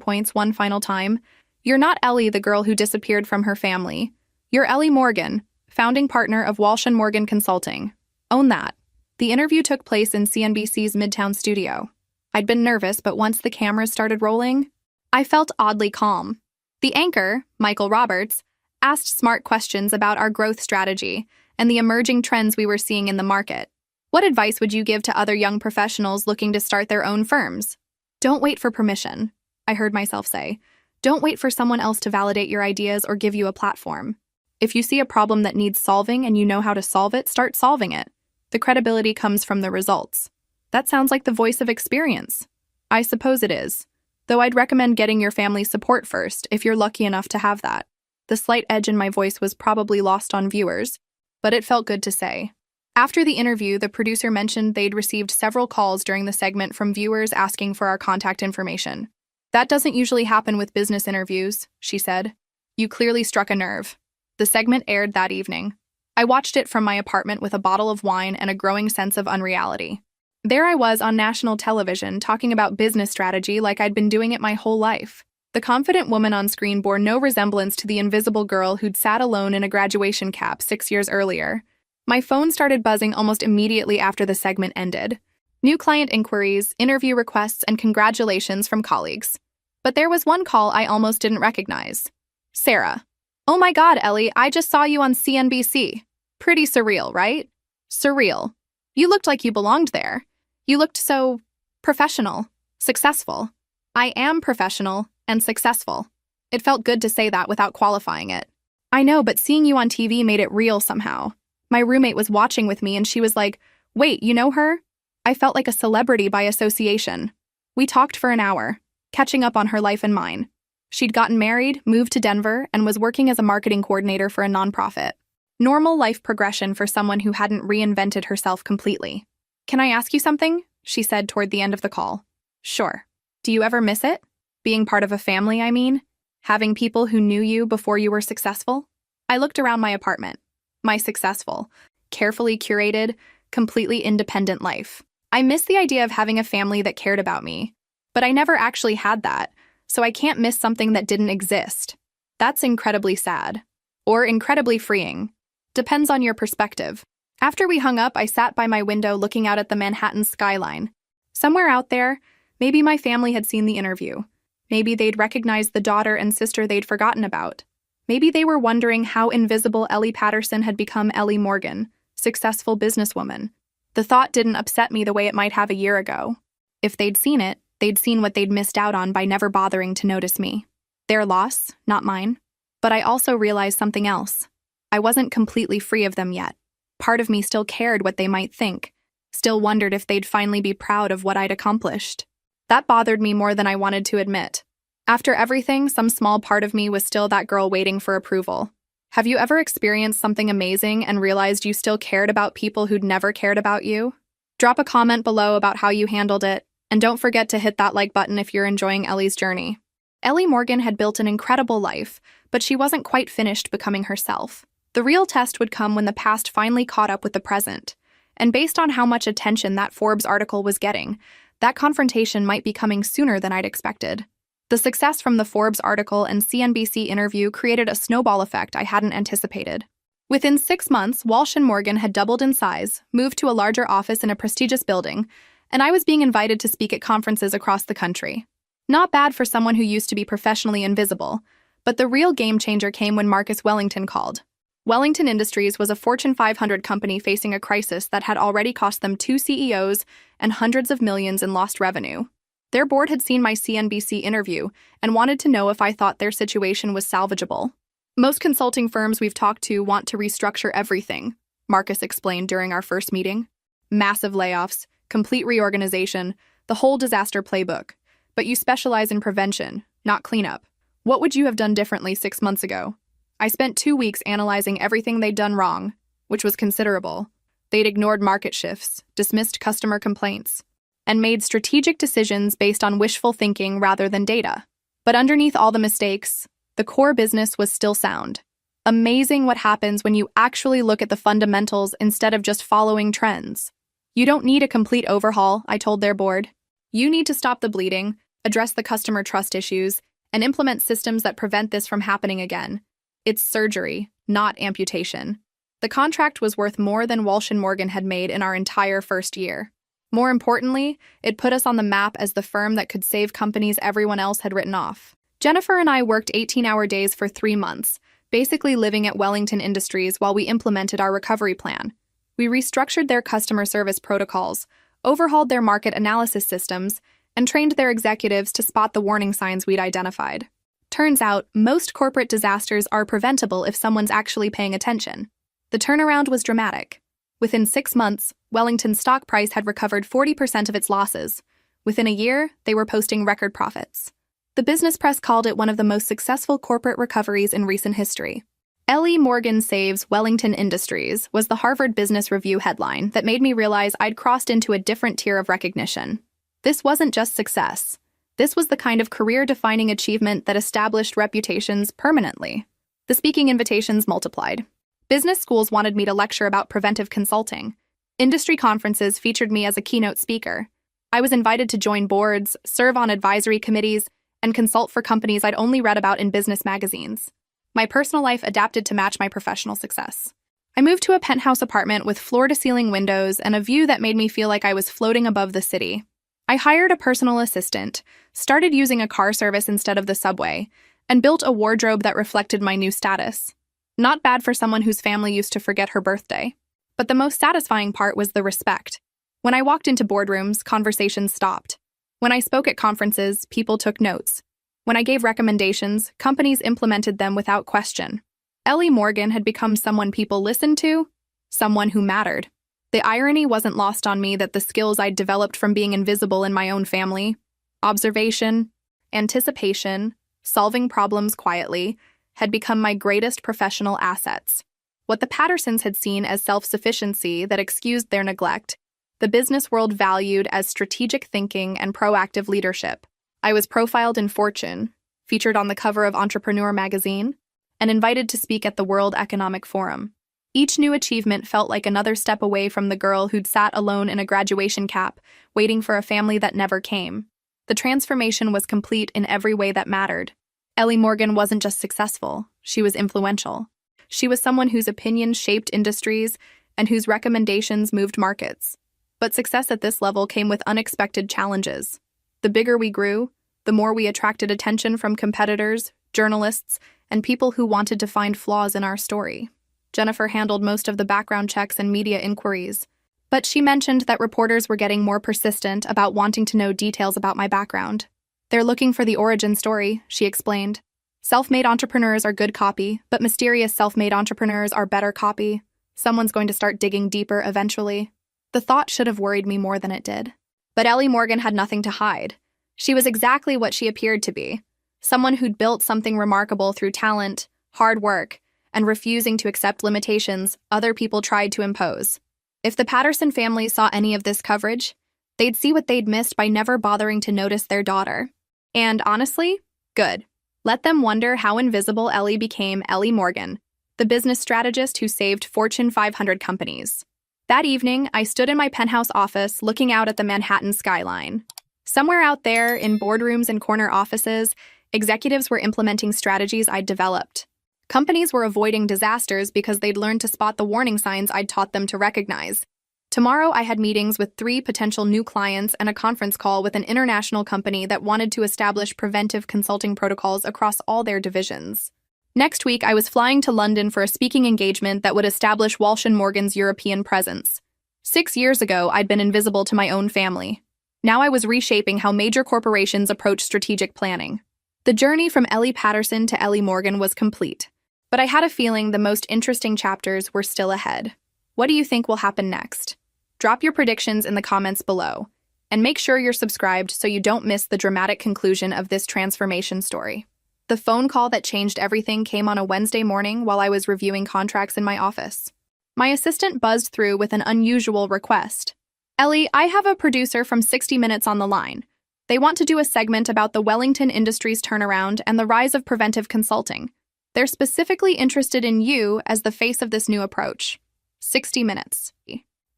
points one final time, "you're not Ellie, the girl who disappeared from her family. You're Ellie Morgan, founding partner of Walsh & Morgan Consulting. Own that." The interview took place in CNBC's Midtown studio. I'd been nervous, but once the cameras started rolling, I felt oddly calm. The anchor, Michael Roberts, asked smart questions about our growth strategy and the emerging trends we were seeing in the market. "What advice would you give to other young professionals looking to start their own firms?" "Don't wait for permission," I heard myself say. "Don't wait for someone else to validate your ideas or give you a platform. If you see a problem that needs solving and you know how to solve it, start solving it. The credibility comes from the results." That sounds like the voice of experience. I suppose it is, though I'd recommend getting your family's support first if you're lucky enough to have that. The slight edge in my voice was probably lost on viewers, but it felt good to say. After the interview, the producer mentioned they'd received several calls during the segment from viewers asking for our contact information. "That doesn't usually happen with business interviews," she said. "You clearly struck a nerve." The segment aired that evening. I watched it from my apartment with a bottle of wine and a growing sense of unreality. There I was on national television talking about business strategy like I'd been doing it my whole life. The confident woman on screen bore no resemblance to the invisible girl who'd sat alone in a graduation cap 6 years earlier. My phone started buzzing almost immediately after the segment ended. New client inquiries, interview requests, and congratulations from colleagues. But there was one call I almost didn't recognize. "Sarah. Oh my God, Ellie, I just saw you on CNBC. Pretty surreal, right?" "Surreal. You looked like you belonged there. You looked so professional, successful." "I am professional and successful." It felt good to say that without qualifying it. "I know, but seeing you on TV made it real somehow. My roommate was watching with me and she was like, 'Wait, you know her?' I felt like a celebrity by association." We talked for an hour, catching up on her life and mine. She'd gotten married, moved to Denver, and was working as a marketing coordinator for a nonprofit. Normal life progression for someone who hadn't reinvented herself completely. "Can I ask you something?" she said toward the end of the call. "Sure. Do you ever miss it? Being part of a family, I mean? Having people who knew you before you were successful?" I looked around my apartment. My successful, carefully curated, completely independent life. I miss the idea of having a family that cared about me. But I never actually had that, so I can't miss something that didn't exist. That's incredibly sad. Or incredibly freeing. Depends on your perspective. After we hung up, I sat by my window looking out at the Manhattan skyline. Somewhere out there, maybe my family had seen the interview. Maybe they'd recognized the daughter and sister they'd forgotten about. Maybe they were wondering how invisible Ellie Patterson had become Ellie Morgan, successful businesswoman. The thought didn't upset me the way it might have a year ago. If they'd seen it, they'd seen what they'd missed out on by never bothering to notice me. Their loss, not mine. But I also realized something else. I wasn't completely free of them yet. Part of me still cared what they might think, still wondered if they'd finally be proud of what I'd accomplished. That bothered me more than I wanted to admit. After everything, some small part of me was still that girl waiting for approval. Have you ever experienced something amazing and realized you still cared about people who'd never cared about you? Drop a comment below about how you handled it, and don't forget to hit that like button if you're enjoying Ellie's journey. Ellie Morgan had built an incredible life, but she wasn't quite finished becoming herself. The real test would come when the past finally caught up with the present. And based on how much attention that Forbes article was getting, that confrontation might be coming sooner than I'd expected. The success from the Forbes article and CNBC interview created a snowball effect I hadn't anticipated. Within 6 months, Walsh & Morgan had doubled in size, moved to a larger office in a prestigious building, and I was being invited to speak at conferences across the country. Not bad for someone who used to be professionally invisible, but the real game changer came when Marcus Wellington called. Wellington Industries was a Fortune 500 company facing a crisis that had already cost them 2 CEOs and hundreds of millions in lost revenue. Their board had seen my CNBC interview and wanted to know if I thought their situation was salvageable. Most consulting firms we've talked to want to restructure everything, Marcus explained during our first meeting. Massive layoffs, complete reorganization, the whole disaster playbook. But you specialize in prevention, not cleanup. What would you have done differently 6 months ago? I spent 2 weeks analyzing everything they'd done wrong, which was considerable. They'd ignored market shifts, dismissed customer complaints, and made strategic decisions based on wishful thinking rather than data. But underneath all the mistakes, the core business was still sound. Amazing what happens when you actually look at the fundamentals instead of just following trends. You don't need a complete overhaul, I told their board. You need to stop the bleeding, address the customer trust issues, and implement systems that prevent this from happening again. It's surgery, not amputation. The contract was worth more than Walsh & Morgan had made in our entire first year. More importantly, it put us on the map as the firm that could save companies everyone else had written off. Jennifer and I worked 18-hour days for 3 months, basically living at Wellington Industries while we implemented our recovery plan. We restructured their customer service protocols, overhauled their market analysis systems, and trained their executives to spot the warning signs we'd identified. Turns out, most corporate disasters are preventable if someone's actually paying attention. The turnaround was dramatic. Within 6 months, Wellington's stock price had recovered 40% of its losses. Within a year, they were posting record profits. The business press called it one of the most successful corporate recoveries in recent history. Ellie Morgan saves Wellington Industries was the Harvard Business Review headline that made me realize I'd crossed into a different tier of recognition. This wasn't just success. This was the kind of career-defining achievement that established reputations permanently. The speaking invitations multiplied. Business schools wanted me to lecture about preventive consulting. Industry conferences featured me as a keynote speaker. I was invited to join boards, serve on advisory committees, and consult for companies I'd only read about in business magazines. My personal life adapted to match my professional success. I moved to a penthouse apartment with floor-to-ceiling windows and a view that made me feel like I was floating above the city. I hired a personal assistant, started using a car service instead of the subway, and built a wardrobe that reflected my new status. Not bad for someone whose family used to forget her birthday. But the most satisfying part was the respect. When I walked into boardrooms, conversations stopped. When I spoke at conferences, people took notes. When I gave recommendations, companies implemented them without question. Ellie Morgan had become someone people listened to, someone who mattered. The irony wasn't lost on me that the skills I'd developed from being invisible in my own family, observation, anticipation, solving problems quietly, had become my greatest professional assets. What the Pattersons had seen as self-sufficiency that excused their neglect, the business world valued as strategic thinking and proactive leadership. I was profiled in Fortune, featured on the cover of Entrepreneur magazine, and invited to speak at the World Economic Forum. Each new achievement felt like another step away from the girl who'd sat alone in a graduation cap, waiting for a family that never came. The transformation was complete in every way that mattered. Ellie Morgan wasn't just successful, she was influential. She was someone whose opinions shaped industries and whose recommendations moved markets. But success at this level came with unexpected challenges. The bigger we grew, the more we attracted attention from competitors, journalists, and people who wanted to find flaws in our story. Jennifer handled most of the background checks and media inquiries, but she mentioned that reporters were getting more persistent about wanting to know details about my background. They're looking for the origin story, she explained. Self-made entrepreneurs are good copy, but mysterious self-made entrepreneurs are better copy. Someone's going to start digging deeper eventually. The thought should have worried me more than it did. But Ellie Morgan had nothing to hide. She was exactly what she appeared to be. Someone who'd built something remarkable through talent, hard work, and refusing to accept limitations other people tried to impose. If the Patterson family saw any of this coverage, they'd see what they'd missed by never bothering to notice their daughter. And honestly, Good. Let them wonder how invisible Ellie became Ellie Morgan, the business strategist who saved Fortune 500 companies. That evening, I stood in my penthouse office looking out at the Manhattan skyline. Somewhere out there, in boardrooms and corner offices, executives were implementing strategies I'd developed. Companies were avoiding disasters because they'd learned to spot the warning signs I'd taught them to recognize. Tomorrow, I had meetings with 3 potential new clients and a conference call with an international company that wanted to establish preventive consulting protocols across all their divisions. Next week, I was flying to London for a speaking engagement that would establish Walsh & Morgan's European presence. 6 years ago, I'd been invisible to my own family. Now I was reshaping how major corporations approach strategic planning. The journey from Ellie Patterson to Ellie Morgan was complete. But I had a feeling the most interesting chapters were still ahead. What do you think will happen next? Drop your predictions in the comments below. And make sure you're subscribed so you don't miss the dramatic conclusion of this transformation story. The phone call that changed everything came on a Wednesday morning while I was reviewing contracts in my office. My assistant buzzed through with an unusual request. Ellie, I have a producer from 60 Minutes on the line. They want to do a segment about the Wellington Industries turnaround and the rise of preventive consulting. They're specifically interested in you as the face of this new approach. 60 Minutes.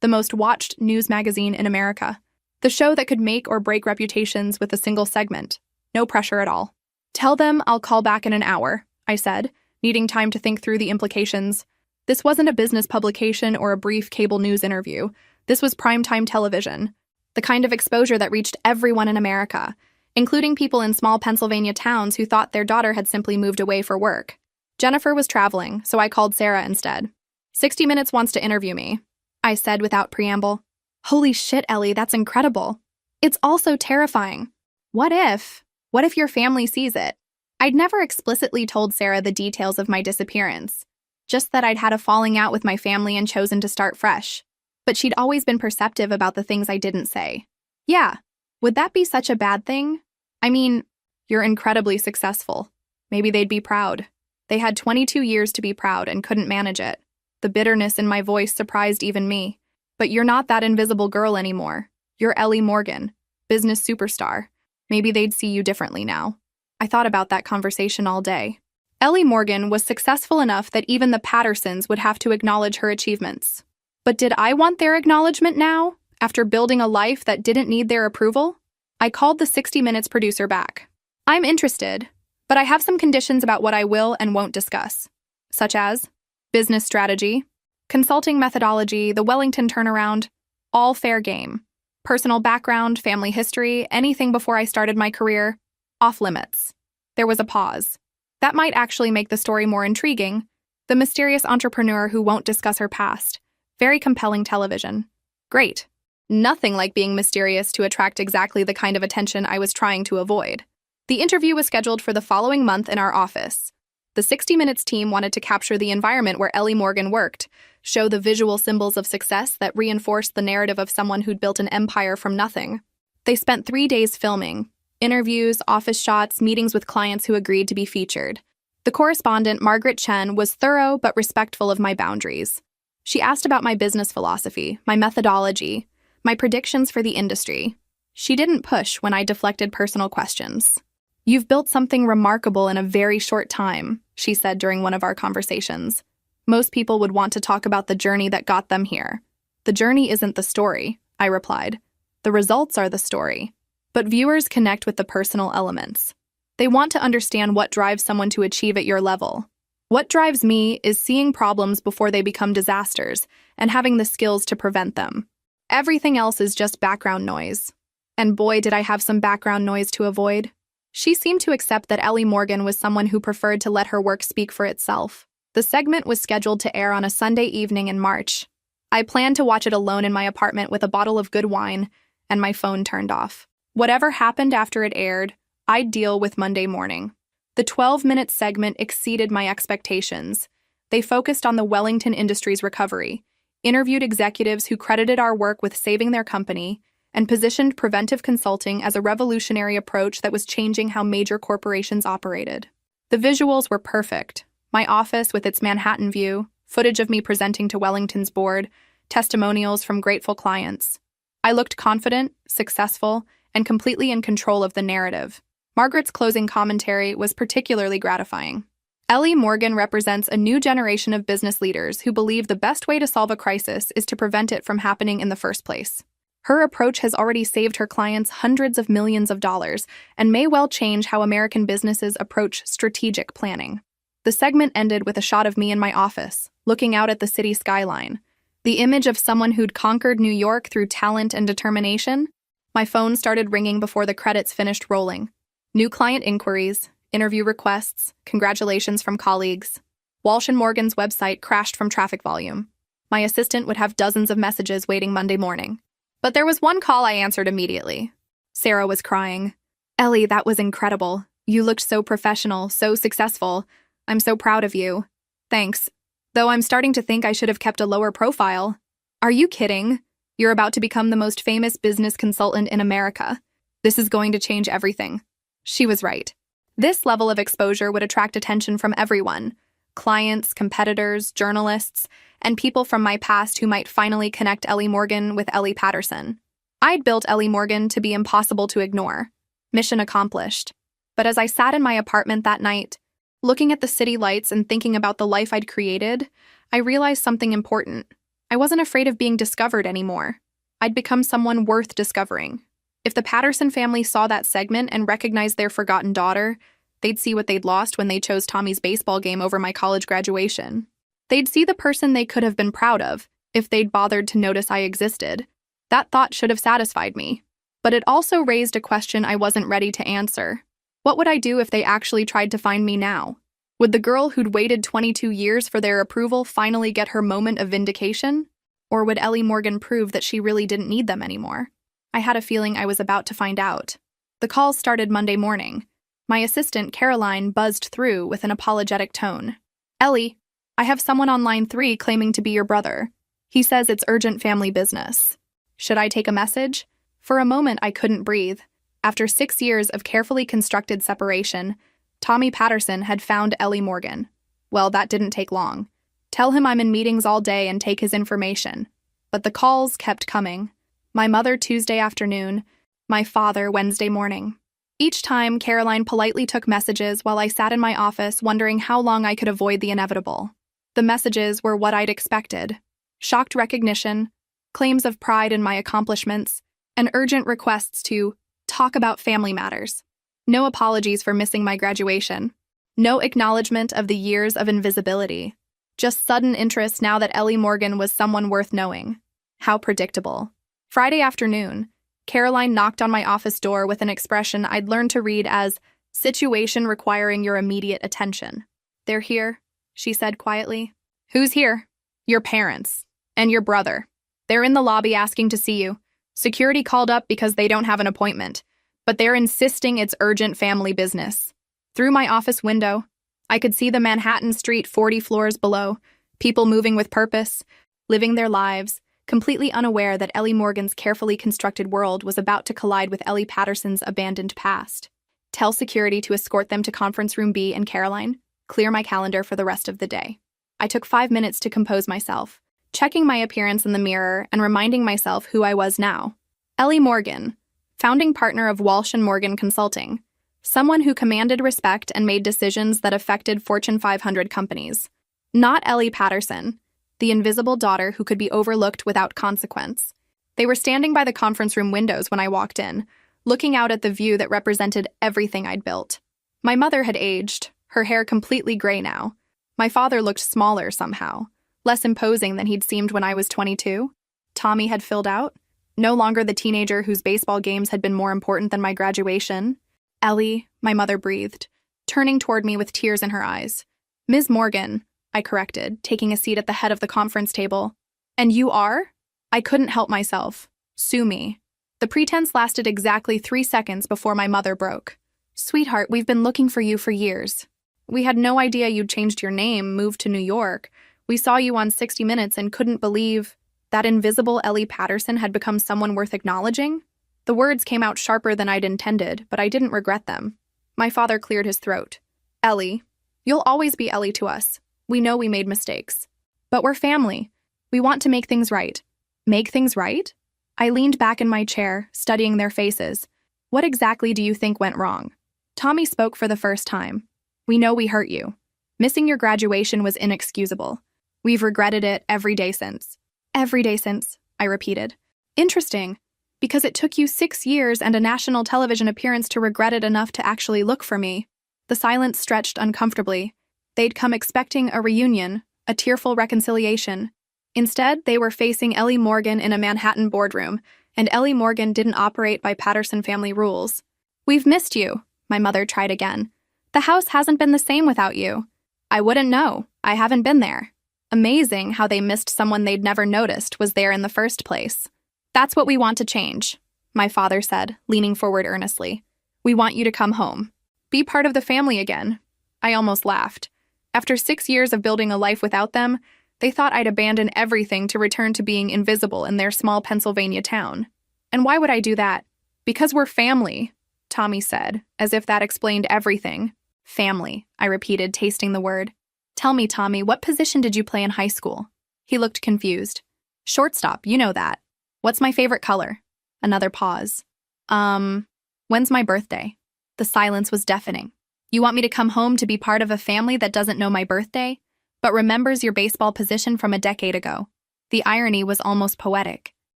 The most watched news magazine in America. The show that could make or break reputations with a single segment. No pressure at all. Tell them I'll call back in an hour, I said, needing time to think through the implications. This wasn't a business publication or a brief cable news interview. This was primetime television. The kind of exposure that reached everyone in America, including people in small Pennsylvania towns who thought their daughter had simply moved away for work. Jennifer was traveling, so I called Sarah instead. 60 Minutes wants to interview me, I said without preamble. Holy shit, Ellie, that's incredible. It's also terrifying. What if your family sees it? I'd never explicitly told Sarah the details of my disappearance, just that I'd had a falling out with my family and chosen to start fresh. But she'd always been perceptive about the things I didn't say. Yeah, would that be such a bad thing? I mean, you're incredibly successful. Maybe they'd be proud. They had 22 years to be proud and couldn't manage it. The bitterness in my voice surprised even me. But you're not that invisible girl anymore. You're Ellie Morgan, business superstar. Maybe they'd see you differently now. I thought about that conversation all day. Ellie Morgan was successful enough that even the Pattersons would have to acknowledge her achievements. But did I want their acknowledgement now, after building a life that didn't need their approval? I called the 60 Minutes producer back. I'm interested, but I have some conditions about what I will and won't discuss, such as business strategy, consulting methodology, the Wellington turnaround, all fair game. Personal background, family history, anything before I started my career, off limits. There was a pause. That might actually make the story more intriguing. The mysterious entrepreneur who won't discuss her past. Very compelling television. Great. Nothing like being mysterious to attract exactly the kind of attention I was trying to avoid. The interview was scheduled for the following month in our office. The 60 Minutes team wanted to capture the environment where Ellie Morgan worked, show the visual symbols of success that reinforced the narrative of someone who'd built an empire from nothing. They spent 3 days filming, interviews, office shots, meetings with clients who agreed to be featured. The correspondent, Margaret Chen, was thorough but respectful of my boundaries. She asked about my business philosophy, my methodology, my predictions for the industry. She didn't push when I deflected personal questions. You've built something remarkable in a very short time, she said during one of our conversations. Most people would want to talk about the journey that got them here. The journey isn't the story, I replied. The results are the story. But viewers connect with the personal elements. They want to understand what drives someone to achieve at your level. What drives me is seeing problems before they become disasters and having the skills to prevent them. Everything else is just background noise. And boy, did I have some background noise to avoid. She seemed to accept that Ellie Morgan was someone who preferred to let her work speak for itself. The segment was scheduled to air on a Sunday evening in March. I planned to watch it alone in my apartment with a bottle of good wine and my phone turned off. Whatever happened after it aired, I'd deal with Monday morning. The 12-minute segment exceeded my expectations. They focused on the Wellington Industries recovery, interviewed executives who credited our work with saving their company, and positioned preventive consulting as a revolutionary approach that was changing how major corporations operated. The visuals were perfect. My office with its Manhattan view, footage of me presenting to Wellington's board, testimonials from grateful clients. I looked confident, successful, and completely in control of the narrative. Margaret's closing commentary was particularly gratifying. Ellie Morgan represents a new generation of business leaders who believe the best way to solve a crisis is to prevent it from happening in the first place. Her approach has already saved her clients hundreds of millions of dollars and may well change how American businesses approach strategic planning. The segment ended with a shot of me in my office, looking out at the city skyline. The image of someone who'd conquered New York through talent and determination. My phone started ringing before the credits finished rolling. New client inquiries, interview requests, congratulations from colleagues. Walsh & Morgan's website crashed from traffic volume. My assistant would have dozens of messages waiting Monday morning. But there was one call I answered immediately. Sarah was crying. "Ellie, that was incredible. You looked so professional, so successful. I'm so proud of you. Thanks. Though I'm starting to think I should have kept a lower profile." "Are you kidding? You're about to become the most famous business consultant in America. This is going to change everything." She was right. This level of exposure would attract attention from everyone: clients, competitors, journalists, and people from my past who might finally connect Ellie Morgan with Ellie Patterson. I'd built Ellie Morgan to be impossible to ignore. Mission accomplished. But as I sat in my apartment that night, looking at the city lights and thinking about the life I'd created, I realized something important. I wasn't afraid of being discovered anymore. I'd become someone worth discovering. If the Patterson family saw that segment and recognized their forgotten daughter, they'd see what they'd lost when they chose Tommy's baseball game over my college graduation. They'd see the person they could have been proud of if they'd bothered to notice I existed. That thought should have satisfied me. But it also raised a question I wasn't ready to answer. What would I do if they actually tried to find me now? Would the girl who'd waited 22 years for their approval finally get her moment of vindication? Or would Ellie Morgan prove that she really didn't need them anymore? I had a feeling I was about to find out. The call started Monday morning. My assistant, Caroline, buzzed through with an apologetic tone. "Ellie, I have someone on line 3 claiming to be your brother. He says it's urgent family business. Should I take a message?" For a moment, I couldn't breathe. After 6 years of carefully constructed separation, Tommy Patterson had found Ellie Morgan. Well, that didn't take long. Tell him I'm in meetings all day and take his information. But the calls kept coming. My mother Tuesday afternoon, my father Wednesday morning. Each time, Caroline politely took messages while I sat in my office wondering how long I could avoid the inevitable. The messages were what I'd expected: shocked recognition, claims of pride in my accomplishments, and urgent requests to talk about family matters. No apologies for missing my graduation. No acknowledgement of the years of invisibility. Just sudden interest now that Ellie Morgan was someone worth knowing. How predictable. Friday afternoon, Caroline knocked on my office door with an expression I'd learned to read as "situation requiring your immediate attention." "They're here," she said quietly. "Who's here?" "Your parents. And your brother. They're in the lobby asking to see you. Security called up because they don't have an appointment, but they're insisting it's urgent family business." Through my office window, I could see the Manhattan street 40 floors below, people moving with purpose, living their lives, completely unaware that Ellie Morgan's carefully constructed world was about to collide with Ellie Patterson's abandoned past. Tell security to escort them to Conference Room B and Caroline. Clear my calendar for the rest of the day. I took 5 minutes to compose myself, checking my appearance in the mirror and reminding myself who I was now. Ellie Morgan, founding partner of Walsh & Morgan Consulting, someone who commanded respect and made decisions that affected Fortune 500 companies. Not Ellie Patterson, the invisible daughter who could be overlooked without consequence. They were standing by the conference room windows when I walked in, looking out at the view that represented everything I'd built. My mother had aged, her hair completely gray now. My father looked smaller somehow, less imposing than he'd seemed when I was 22. Tommy had filled out, no longer the teenager whose baseball games had been more important than my graduation. "Ellie," my mother breathed, turning toward me with tears in her eyes. "Ms. Morgan," I corrected, taking a seat at the head of the conference table. "And you are?" I couldn't help myself. "Sue me." The pretense lasted exactly 3 seconds before my mother broke. "Sweetheart, we've been looking for you for years. We had no idea you'd changed your name, moved to New York. We saw you on 60 Minutes and couldn't believe that invisible Ellie Patterson had become someone worth acknowledging." The words came out sharper than I'd intended, but I didn't regret them. My father cleared his throat. "Ellie, you'll always be Ellie to us. We know we made mistakes. But we're family. We want to make things right." "Make things right?" I leaned back in my chair, studying their faces. "What exactly do you think went wrong?" Tommy spoke for the first time. We know we hurt you. Missing your graduation was inexcusable. We've regretted it every day since. Every day since, I repeated. Interesting, because it took you 6 years and a national television appearance to regret it enough to actually look for me. The silence stretched uncomfortably. They'd come expecting a reunion, a tearful reconciliation. Instead, they were facing Ellie Morgan in a Manhattan boardroom, and Ellie Morgan didn't operate by Patterson family rules. We've missed you, my mother tried again. The house hasn't been the same without you. I wouldn't know. I haven't been there. Amazing how they missed someone they'd never noticed was there in the first place. That's what we want to change, my father said, leaning forward earnestly. We want you to come home. Be part of the family again. I almost laughed. After 6 years of building a life without them, they thought I'd abandon everything to return to being invisible in their small Pennsylvania town. And why would I do that? Because we're family, Tommy said, as if that explained everything. Family, I repeated, tasting the word. Tell me, Tommy, what position did you play in high school? He looked confused. Shortstop, you know that. What's my favorite color? Another pause. When's my birthday? The silence was deafening. You want me to come home to be part of a family that doesn't know my birthday, but remembers your baseball position from a decade ago? The irony was almost poetic.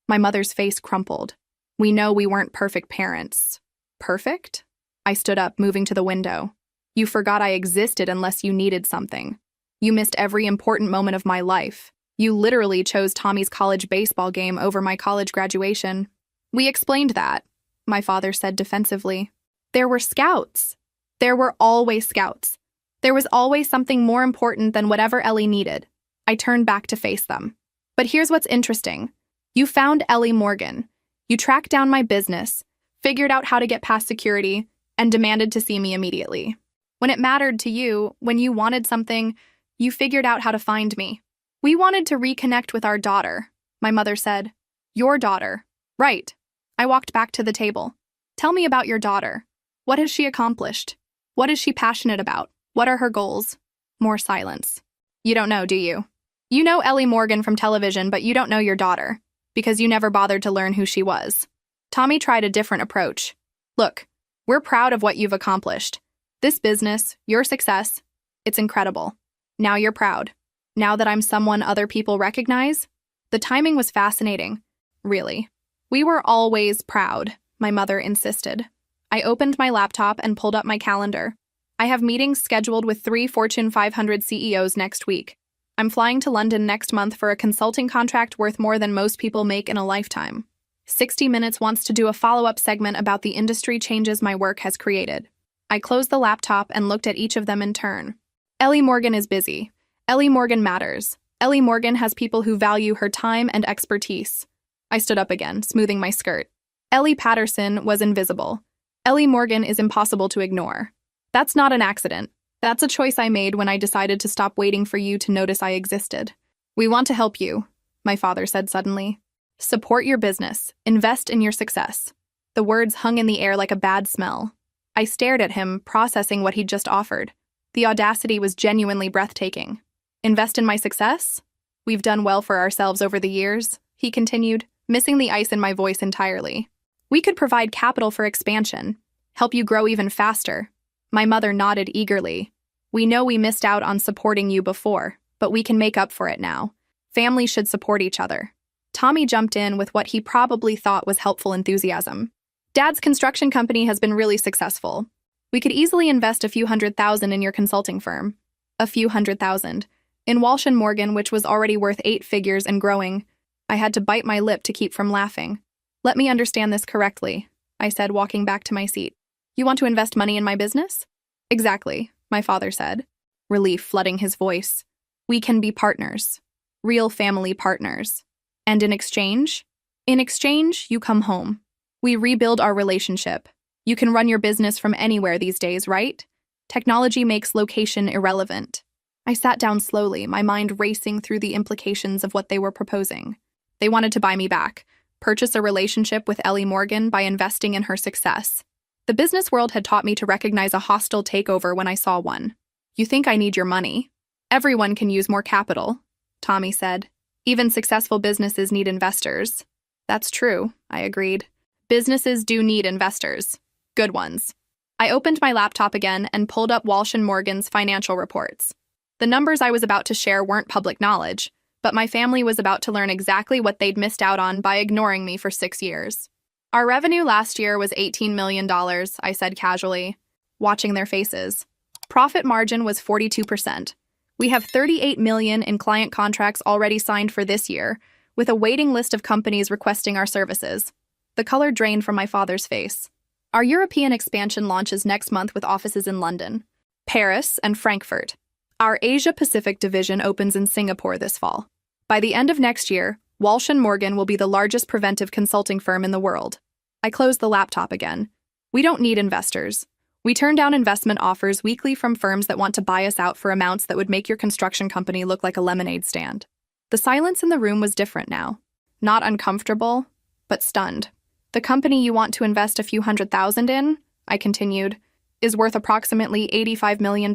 My mother's face crumpled. We know we weren't perfect parents. Perfect? I stood up, moving to the window. You forgot I existed unless you needed something. You missed every important moment of my life. You literally chose Tommy's college baseball game over my college graduation. We explained that, my father said defensively. There were scouts. There were always scouts. There was always something more important than whatever Ellie needed. I turned back to face them. But here's what's interesting. You found Ellie Morgan. You tracked down my business, figured out how to get past security, and demanded to see me immediately. When it mattered to you, when you wanted something, you figured out how to find me. We wanted to reconnect with our daughter, my mother said. Your daughter. Right. I walked back to the table. Tell me about your daughter. What has she accomplished? What is she passionate about? What are her goals? More silence. You don't know, do you? You know Ellie Morgan from television, but you don't know your daughter, because you never bothered to learn who she was. Tommy tried a different approach. Look, we're proud of what you've accomplished. This business, your success, it's incredible. Now you're proud. Now that I'm someone other people recognize? The timing was fascinating. Really. We were always proud, my mother insisted. I opened my laptop and pulled up my calendar. I have meetings scheduled with 3 Fortune 500 CEOs next week. I'm flying to London next month for a consulting contract worth more than most people make in a lifetime. 60 Minutes wants to do a follow-up segment about the industry changes my work has created. I closed the laptop and looked at each of them in turn. Ellie Morgan is busy. Ellie Morgan matters. Ellie Morgan has people who value her time and expertise. I stood up again, smoothing my skirt. Ellie Patterson was invisible. Ellie Morgan is impossible to ignore. That's not an accident. That's a choice I made when I decided to stop waiting for you to notice I existed. We want to help you, my father said suddenly. Support your business. Invest in your success. The words hung in the air like a bad smell. I stared at him, processing what he'd just offered. The audacity was genuinely breathtaking. Invest in my success? We've done well for ourselves over the years, he continued, missing the ice in my voice entirely. We could provide capital for expansion, help you grow even faster. My mother nodded eagerly. We know we missed out on supporting you before, but we can make up for it now. Families should support each other. Tommy jumped in with what he probably thought was helpful enthusiasm. Dad's construction company has been really successful. We could easily invest a few $100,000 in your consulting firm. A few $100,000. In Walsh & Morgan, which was already worth 8 figures and growing. I had to bite my lip to keep from laughing. Let me understand this correctly, I said, walking back to my seat. You want to invest money in my business? Exactly, my father said, relief flooding his voice. We can be partners. Real family partners. And in exchange? In exchange, you come home. We rebuild our relationship. You can run your business from anywhere these days, right? Technology makes location irrelevant. I sat down slowly, my mind racing through the implications of what they were proposing. They wanted to buy me back, purchase a relationship with Ellie Morgan by investing in her success. The business world had taught me to recognize a hostile takeover when I saw one. You think I need your money? Everyone can use more capital, Tommy said. Even successful businesses need investors. That's true, I agreed. Businesses do need investors. Good ones. I opened my laptop again and pulled up Walsh and Morgan's financial reports. The numbers I was about to share weren't public knowledge, but my family was about to learn exactly what they'd missed out on by ignoring me for 6 years. Our revenue last year was $18 million, I said casually, watching their faces. Profit margin was 42%. We have $38 million in client contracts already signed for this year, with a waiting list of companies requesting our services. The color drained from my father's face. Our European expansion launches next month with offices in London, Paris, and Frankfurt. Our Asia-Pacific division opens in Singapore this fall. By the end of next year, Walsh & Morgan will be the largest preventive consulting firm in the world. I closed the laptop again. We don't need investors. We turn down investment offers weekly from firms that want to buy us out for amounts that would make your construction company look like a lemonade stand. The silence in the room was different now. Not uncomfortable, but stunned. The company you want to invest a few $100,000 in, I continued, is worth approximately $85 million.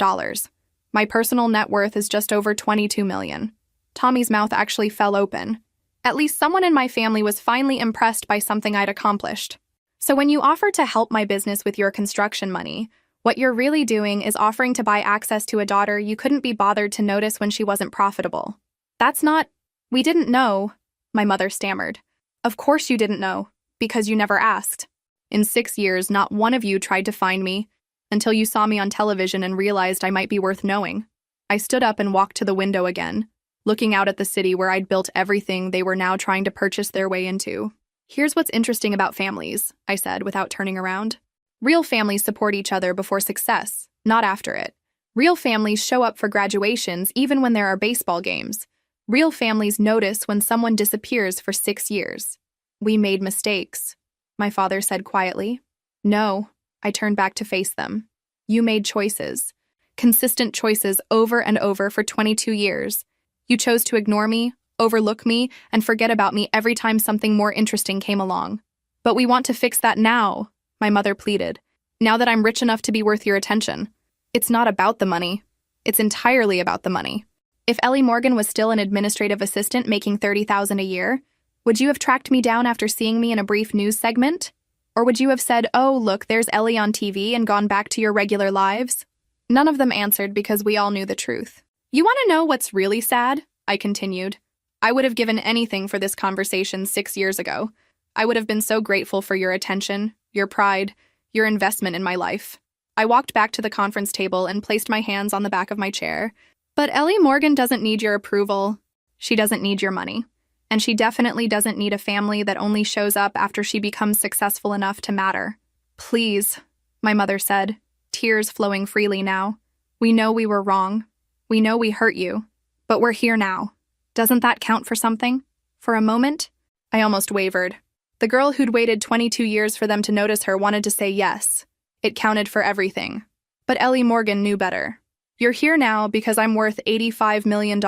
My personal net worth is just over $22 million. Tommy's mouth actually fell open. At least someone in my family was finally impressed by something I'd accomplished. So when you offer to help my business with your construction money, what you're really doing is offering to buy access to a daughter you couldn't be bothered to notice when she wasn't profitable. That's not... We didn't know, my mother stammered. Of course you didn't know. Because you never asked. In 6 years, not one of you tried to find me, until you saw me on television and realized I might be worth knowing. I stood up and walked to the window again, looking out at the city where I'd built everything they were now trying to purchase their way into. Here's what's interesting about families, I said without turning around. Real families support each other before success, not after it. Real families show up for graduations even when there are baseball games. Real families notice when someone disappears for 6 years. We made mistakes, my father said quietly. No, I turned back to face them. You made choices. Consistent choices over and over for 22 years. You chose to ignore me, overlook me, and forget about me every time something more interesting came along. But we want to fix that now, my mother pleaded. Now that I'm rich enough to be worth your attention. It's not about the money. It's entirely about the money. If Ellie Morgan was still an administrative assistant making $30,000 a year, would you have tracked me down after seeing me in a brief news segment? Or would you have said, oh, look, there's Ellie on TV and gone back to your regular lives? None of them answered because we all knew the truth. You want to know what's really sad? I continued. I would have given anything for this conversation 6 years ago. I would have been so grateful for your attention, your pride, your investment in my life. I walked back to the conference table and placed my hands on the back of my chair. But Ellie Morgan doesn't need your approval. She doesn't need your money. And she definitely doesn't need a family that only shows up after she becomes successful enough to matter. Please, my mother said, tears flowing freely now. We know we were wrong. We know we hurt you. But we're here now. Doesn't that count for something? For a moment? I almost wavered. The girl who'd waited 22 years for them to notice her wanted to say yes. It counted for everything. But Ellie Morgan knew better. You're here now because I'm worth $85 million.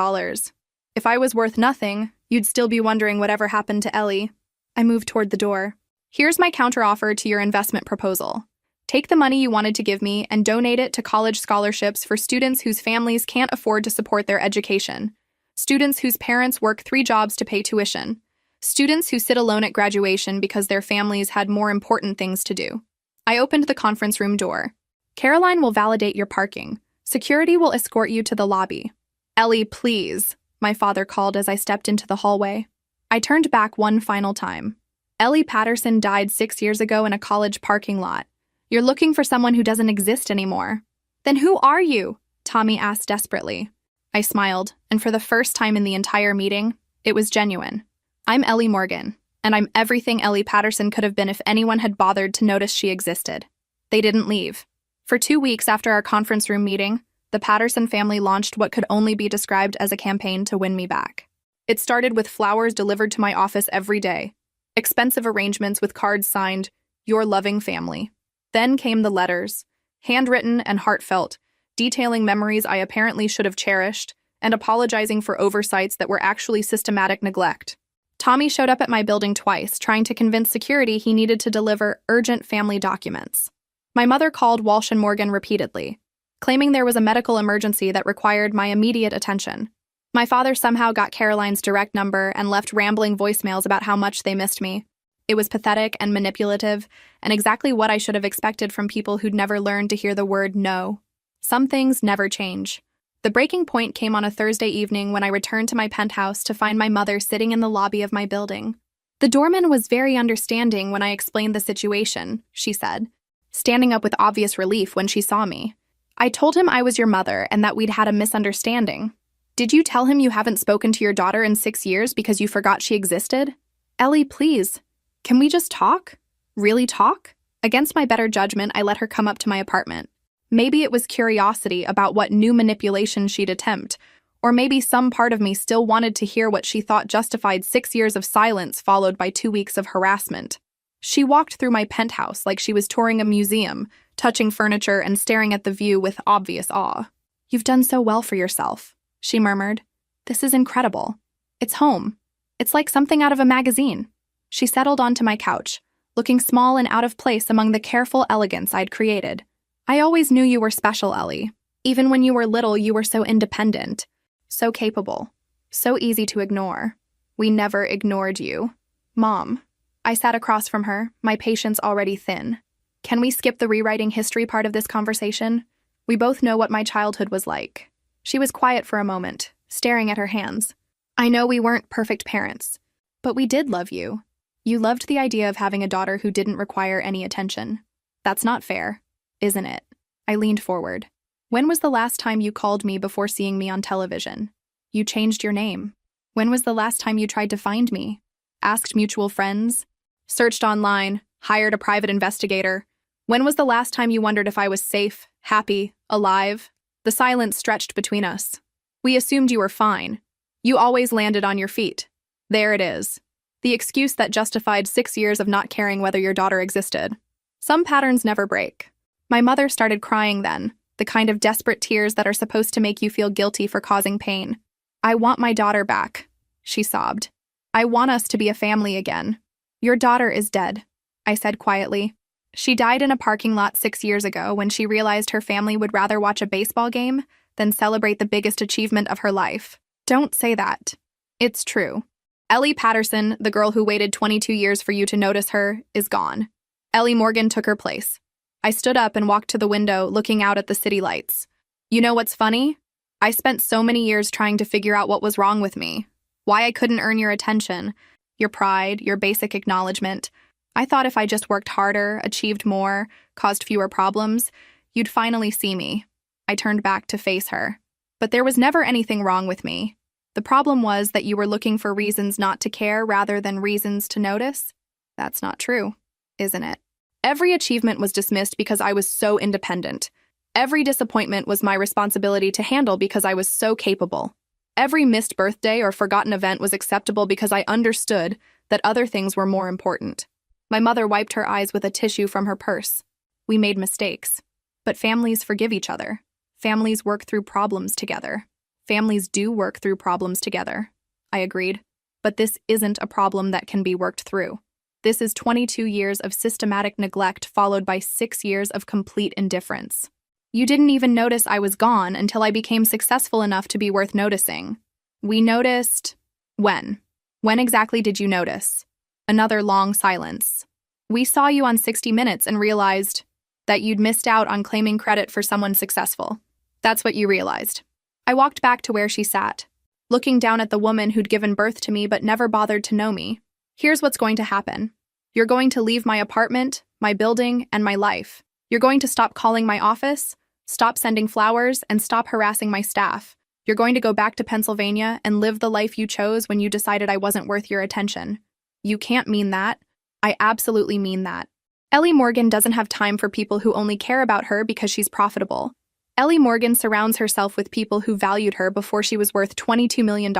If I was worth nothing, you'd still be wondering whatever happened to Ellie. I moved toward the door. Here's my counteroffer to your investment proposal. Take the money you wanted to give me and donate it to college scholarships for students whose families can't afford to support their education. Students whose parents work 3 jobs to pay tuition. Students who sit alone at graduation because their families had more important things to do. I opened the conference room door. Caroline will validate your parking. Security will escort you to the lobby. Ellie, please, my father called as I stepped into the hallway. I turned back one final time. Ellie Patterson died 6 years ago in a college parking lot. You're looking for someone who doesn't exist anymore. Then who are you? Tommy asked desperately. I smiled, and for the first time in the entire meeting, it was genuine. I'm Ellie Morgan, and I'm everything Ellie Patterson could have been if anyone had bothered to notice she existed. They didn't leave. For 2 weeks after our conference room meeting, the Patterson family launched what could only be described as a campaign to win me back. It started with flowers delivered to my office every day, expensive arrangements with cards signed, "Your loving family." Then came the letters, handwritten and heartfelt, detailing memories I apparently should have cherished, and apologizing for oversights that were actually systematic neglect. Tommy showed up at my building twice, trying to convince security he needed to deliver urgent family documents. My mother called Walsh and Morgan repeatedly, claiming there was a medical emergency that required my immediate attention. My father somehow got Caroline's direct number and left rambling voicemails about how much they missed me. It was pathetic and manipulative, and exactly what I should have expected from people who'd never learned to hear the word no. Some things never change. The breaking point came on a Thursday evening when I returned to my penthouse to find my mother sitting in the lobby of my building. The doorman was very understanding when I explained the situation, she said, standing up with obvious relief when she saw me. I told him I was your mother and that we'd had a misunderstanding. Did you tell him you haven't spoken to your daughter in 6 years because you forgot she existed? Ellie, please. Can we just talk? Really talk? Against my better judgment, I let her come up to my apartment. Maybe it was curiosity about what new manipulation she'd attempt, or maybe some part of me still wanted to hear what she thought justified 6 years of silence followed by 2 weeks of harassment. She walked through my penthouse like she was touring a museum, touching furniture and staring at the view with obvious awe. You've done so well for yourself, she murmured. This is incredible. It's home. It's like something out of a magazine. She settled onto my couch, looking small and out of place among the careful elegance I'd created. I always knew you were special, Ellie. Even when you were little, you were so independent, so capable, so easy to ignore. We never ignored you. Mom. I sat across from her, my patience already thin. Can we skip the rewriting history part of this conversation? We both know what my childhood was like. She was quiet for a moment, staring at her hands. I know we weren't perfect parents, but we did love you. You loved the idea of having a daughter who didn't require any attention. That's not fair, isn't it? I leaned forward. When was the last time you called me before seeing me on television? You changed your name. When was the last time you tried to find me? Asked mutual friends? Searched online? Hired a private investigator? When was the last time you wondered if I was safe, happy, alive? The silence stretched between us. We assumed you were fine. You always landed on your feet. There it is. The excuse that justified 6 years of not caring whether your daughter existed. Some patterns never break. My mother started crying then, the kind of desperate tears that are supposed to make you feel guilty for causing pain. I want my daughter back, she sobbed. I want us to be a family again. Your daughter is dead, I said quietly. She died in a parking lot 6 years ago when she realized her family would rather watch a baseball game than celebrate the biggest achievement of her life. Don't say that. It's true. Ellie Patterson, the girl who waited 22 years for you to notice her, is gone. Ellie Morgan took her place. I stood up and walked to the window, looking out at the city lights. You know what's funny? I spent so many years trying to figure out what was wrong with me, why I couldn't earn your attention, your pride, your basic acknowledgement. I thought if I just worked harder, achieved more, caused fewer problems, you'd finally see me. I turned back to face her. But there was never anything wrong with me. The problem was that you were looking for reasons not to care rather than reasons to notice. That's not true, isn't it? Every achievement was dismissed because I was so independent. Every disappointment was my responsibility to handle because I was so capable. Every missed birthday or forgotten event was acceptable because I understood that other things were more important. My mother wiped her eyes with a tissue from her purse. We made mistakes. But families forgive each other. Families work through problems together. Families do work through problems together. I agreed. But this isn't a problem that can be worked through. This is 22 years of systematic neglect followed by 6 years of complete indifference. You didn't even notice I was gone until I became successful enough to be worth noticing. We noticed... When? When exactly did you notice? Another long silence. We saw you on 60 Minutes and realized that you'd missed out on claiming credit for someone successful. That's what you realized. I walked back to where she sat, looking down at the woman who'd given birth to me but never bothered to know me. Here's what's going to happen. You're going to leave my apartment, my building, and my life. You're going to stop calling my office, stop sending flowers, and stop harassing my staff. You're going to go back to Pennsylvania and live the life you chose when you decided I wasn't worth your attention. You can't mean that. I absolutely mean that. Ellie Morgan doesn't have time for people who only care about her because she's profitable. Ellie Morgan surrounds herself with people who valued her before she was worth $22 million.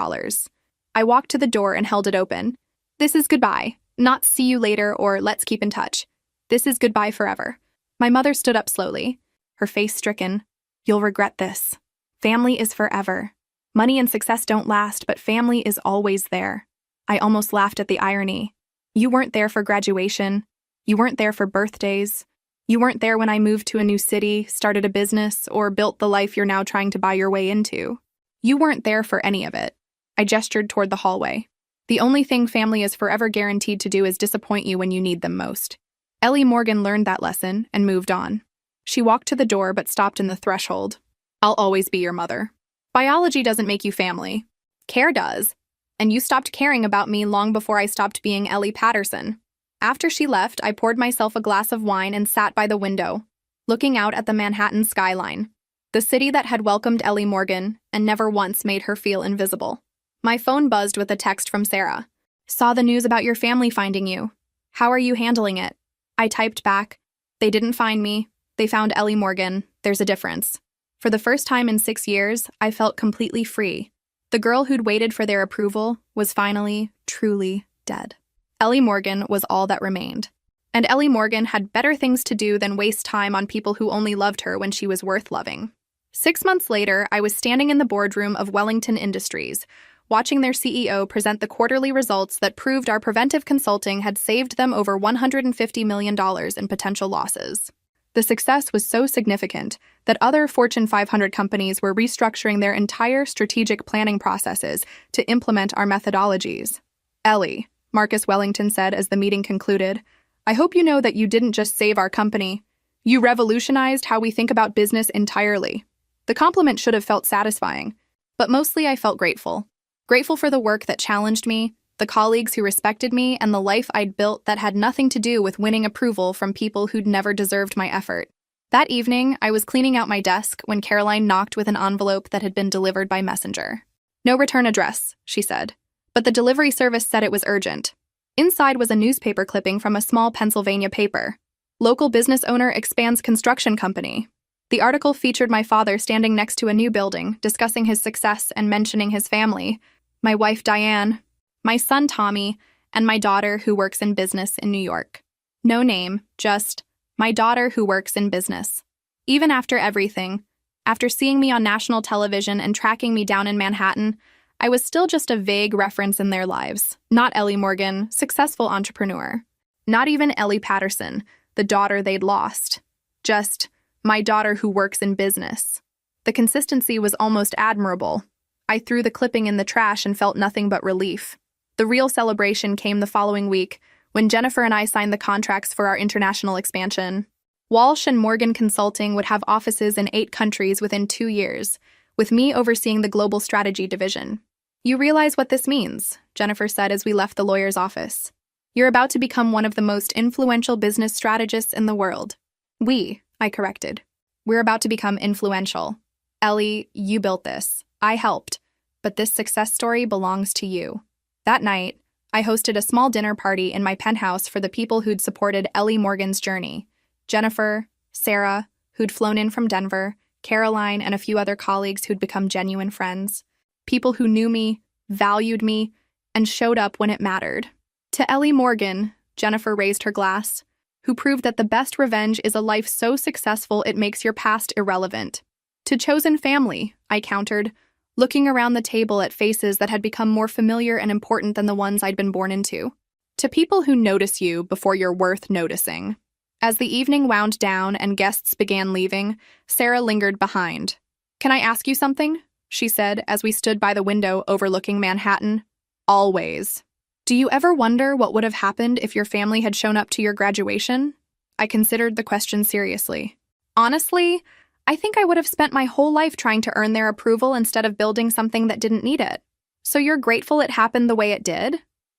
I walked to the door and held it open. This is goodbye, not see you later or let's keep in touch. This is goodbye forever. My mother stood up slowly, her face stricken. You'll regret this. Family is forever. Money and success don't last, but family is always there. I almost laughed at the irony. You weren't there for graduation. You weren't there for birthdays. You weren't there when I moved to a new city, started a business, or built the life you're now trying to buy your way into. You weren't there for any of it. I gestured toward the hallway. The only thing family is forever guaranteed to do is disappoint you when you need them most. Ellie Morgan learned that lesson and moved on. She walked to the door but stopped in the threshold. I'll always be your mother. Biology doesn't make you family. Care does. And you stopped caring about me long before I stopped being Ellie Patterson. After she left, I poured myself a glass of wine and sat by the window, looking out at the Manhattan skyline, the city that had welcomed Ellie Morgan and never once made her feel invisible. My phone buzzed with a text from Sarah. Saw the news about your family finding you. How are you handling it? I typed back. They didn't find me. They found Ellie Morgan. There's a difference. For the first time in 6 years, I felt completely free. The girl who'd waited for their approval was finally, truly dead. Ellie Morgan was all that remained. And Ellie Morgan had better things to do than waste time on people who only loved her when she was worth loving. 6 months later, I was standing in the boardroom of Wellington Industries, watching their CEO present the quarterly results that proved our preventive consulting had saved them over $150 million in potential losses. The success was so significant that other Fortune 500 companies were restructuring their entire strategic planning processes to implement our methodologies. Ellie, Marcus Wellington said as the meeting concluded, I hope you know that you didn't just save our company. You revolutionized how we think about business entirely. The compliment should have felt satisfying, but mostly I felt grateful. Grateful for the work that challenged me, the colleagues who respected me, and the life I'd built that had nothing to do with winning approval from people who'd never deserved my effort. That evening, I was cleaning out my desk when Caroline knocked with an envelope that had been delivered by messenger. No return address, she said, but the delivery service said it was urgent. Inside was a newspaper clipping from a small Pennsylvania paper. Local business owner expands construction company. The article featured my father standing next to a new building, discussing his success and mentioning his family, my wife Diane, my son Tommy, and my daughter who works in business in New York. No name, just my daughter who works in business. Even after everything, after seeing me on national television and tracking me down in Manhattan, I was still just a vague reference in their lives. Not Ellie Morgan, successful entrepreneur. Not even Ellie Patterson, the daughter they'd lost. Just my daughter who works in business. The consistency was almost admirable. I threw the clipping in the trash and felt nothing but relief. The real celebration came the following week, when Jennifer and I signed the contracts for our international expansion. Walsh and Morgan Consulting would have offices in 8 countries within 2 years, with me overseeing the global strategy division. You realize what this means, Jennifer said as we left the lawyer's office. You're about to become one of the most influential business strategists in the world. I corrected. We're about to become influential. Ellie, you built this. I helped. But this success story belongs to you. That night, I hosted a small dinner party in my penthouse for the people who'd supported Ellie Morgan's journey. Jennifer, Sarah, who'd flown in from Denver, Caroline, and a few other colleagues who'd become genuine friends. People who knew me, valued me, and showed up when it mattered. To Ellie Morgan, Jennifer raised her glass, who proved that the best revenge is a life so successful it makes your past irrelevant. To chosen family, I countered, looking around the table at faces that had become more familiar and important than the ones I'd been born into. To people who notice you before you're worth noticing. As the evening wound down and guests began leaving, Sarah lingered behind. Can I ask you something? She said as we stood by the window overlooking Manhattan. Always. Do you ever wonder what would have happened if your family had shown up to your graduation? I considered the question seriously. Honestly, I think I would have spent my whole life trying to earn their approval instead of building something that didn't need it. So you're grateful it happened the way it did?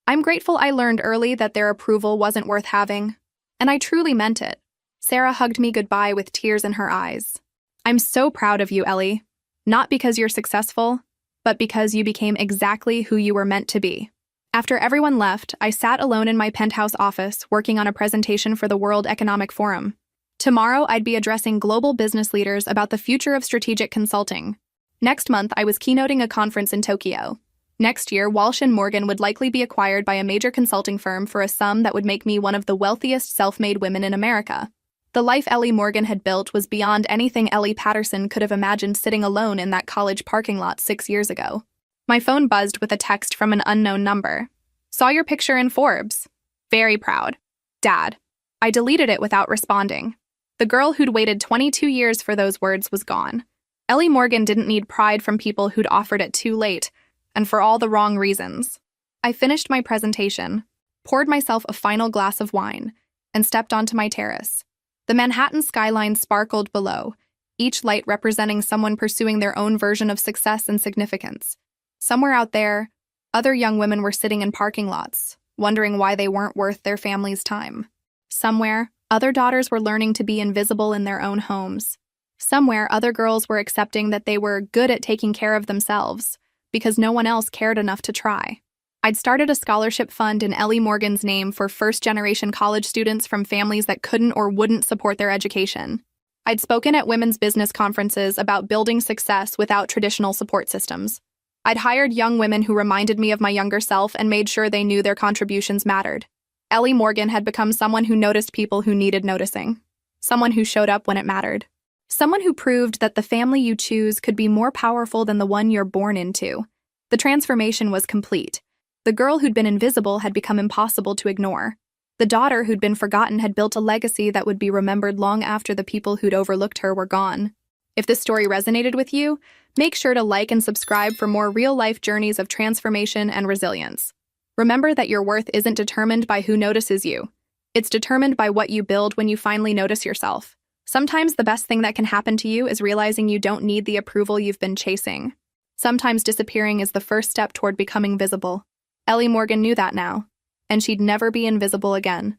I'm grateful I learned early that their approval wasn't worth having. And I truly meant it. Sarah hugged me goodbye with tears in her eyes. I'm so proud of you, Ellie. Not because you're successful, but because you became exactly who you were meant to be. After everyone left, I sat alone in my penthouse office working on a presentation for the World Economic Forum. Tomorrow, I'd be addressing global business leaders about the future of strategic consulting. Next month, I was keynoting a conference in Tokyo. Next year, Walsh and Morgan would likely be acquired by a major consulting firm for a sum that would make me one of the wealthiest self-made women in America. The life Ellie Morgan had built was beyond anything Ellie Patterson could have imagined sitting alone in that college parking lot 6 years ago. My phone buzzed with a text from an unknown number. Saw your picture in Forbes. Very proud. Dad. I deleted it without responding. The girl who'd waited 22 years for those words was gone. Ellie Morgan didn't need pride from people who'd offered it too late, and for all the wrong reasons. I finished my presentation, poured myself a final glass of wine, and stepped onto my terrace. The Manhattan skyline sparkled below, each light representing someone pursuing their own version of success and significance. Somewhere out there, other young women were sitting in parking lots, wondering why they weren't worth their family's time. Somewhere, other daughters were learning to be invisible in their own homes. Somewhere, other girls were accepting that they were good at taking care of themselves because no one else cared enough to try. I'd started a scholarship fund in Ellie Morgan's name for first-generation college students from families that couldn't or wouldn't support their education. I'd spoken at women's business conferences about building success without traditional support systems. I'd hired young women who reminded me of my younger self and made sure they knew their contributions mattered. Ellie Morgan had become someone who noticed people who needed noticing. Someone who showed up when it mattered. Someone who proved that the family you choose could be more powerful than the one you're born into. The transformation was complete. The girl who'd been invisible had become impossible to ignore. The daughter who'd been forgotten had built a legacy that would be remembered long after the people who'd overlooked her were gone. If this story resonated with you, make sure to like and subscribe for more real-life journeys of transformation and resilience. Remember that your worth isn't determined by who notices you. It's determined by what you build when you finally notice yourself. Sometimes the best thing that can happen to you is realizing you don't need the approval you've been chasing. Sometimes disappearing is the first step toward becoming visible. Ellie Morgan knew that now, and she'd never be invisible again.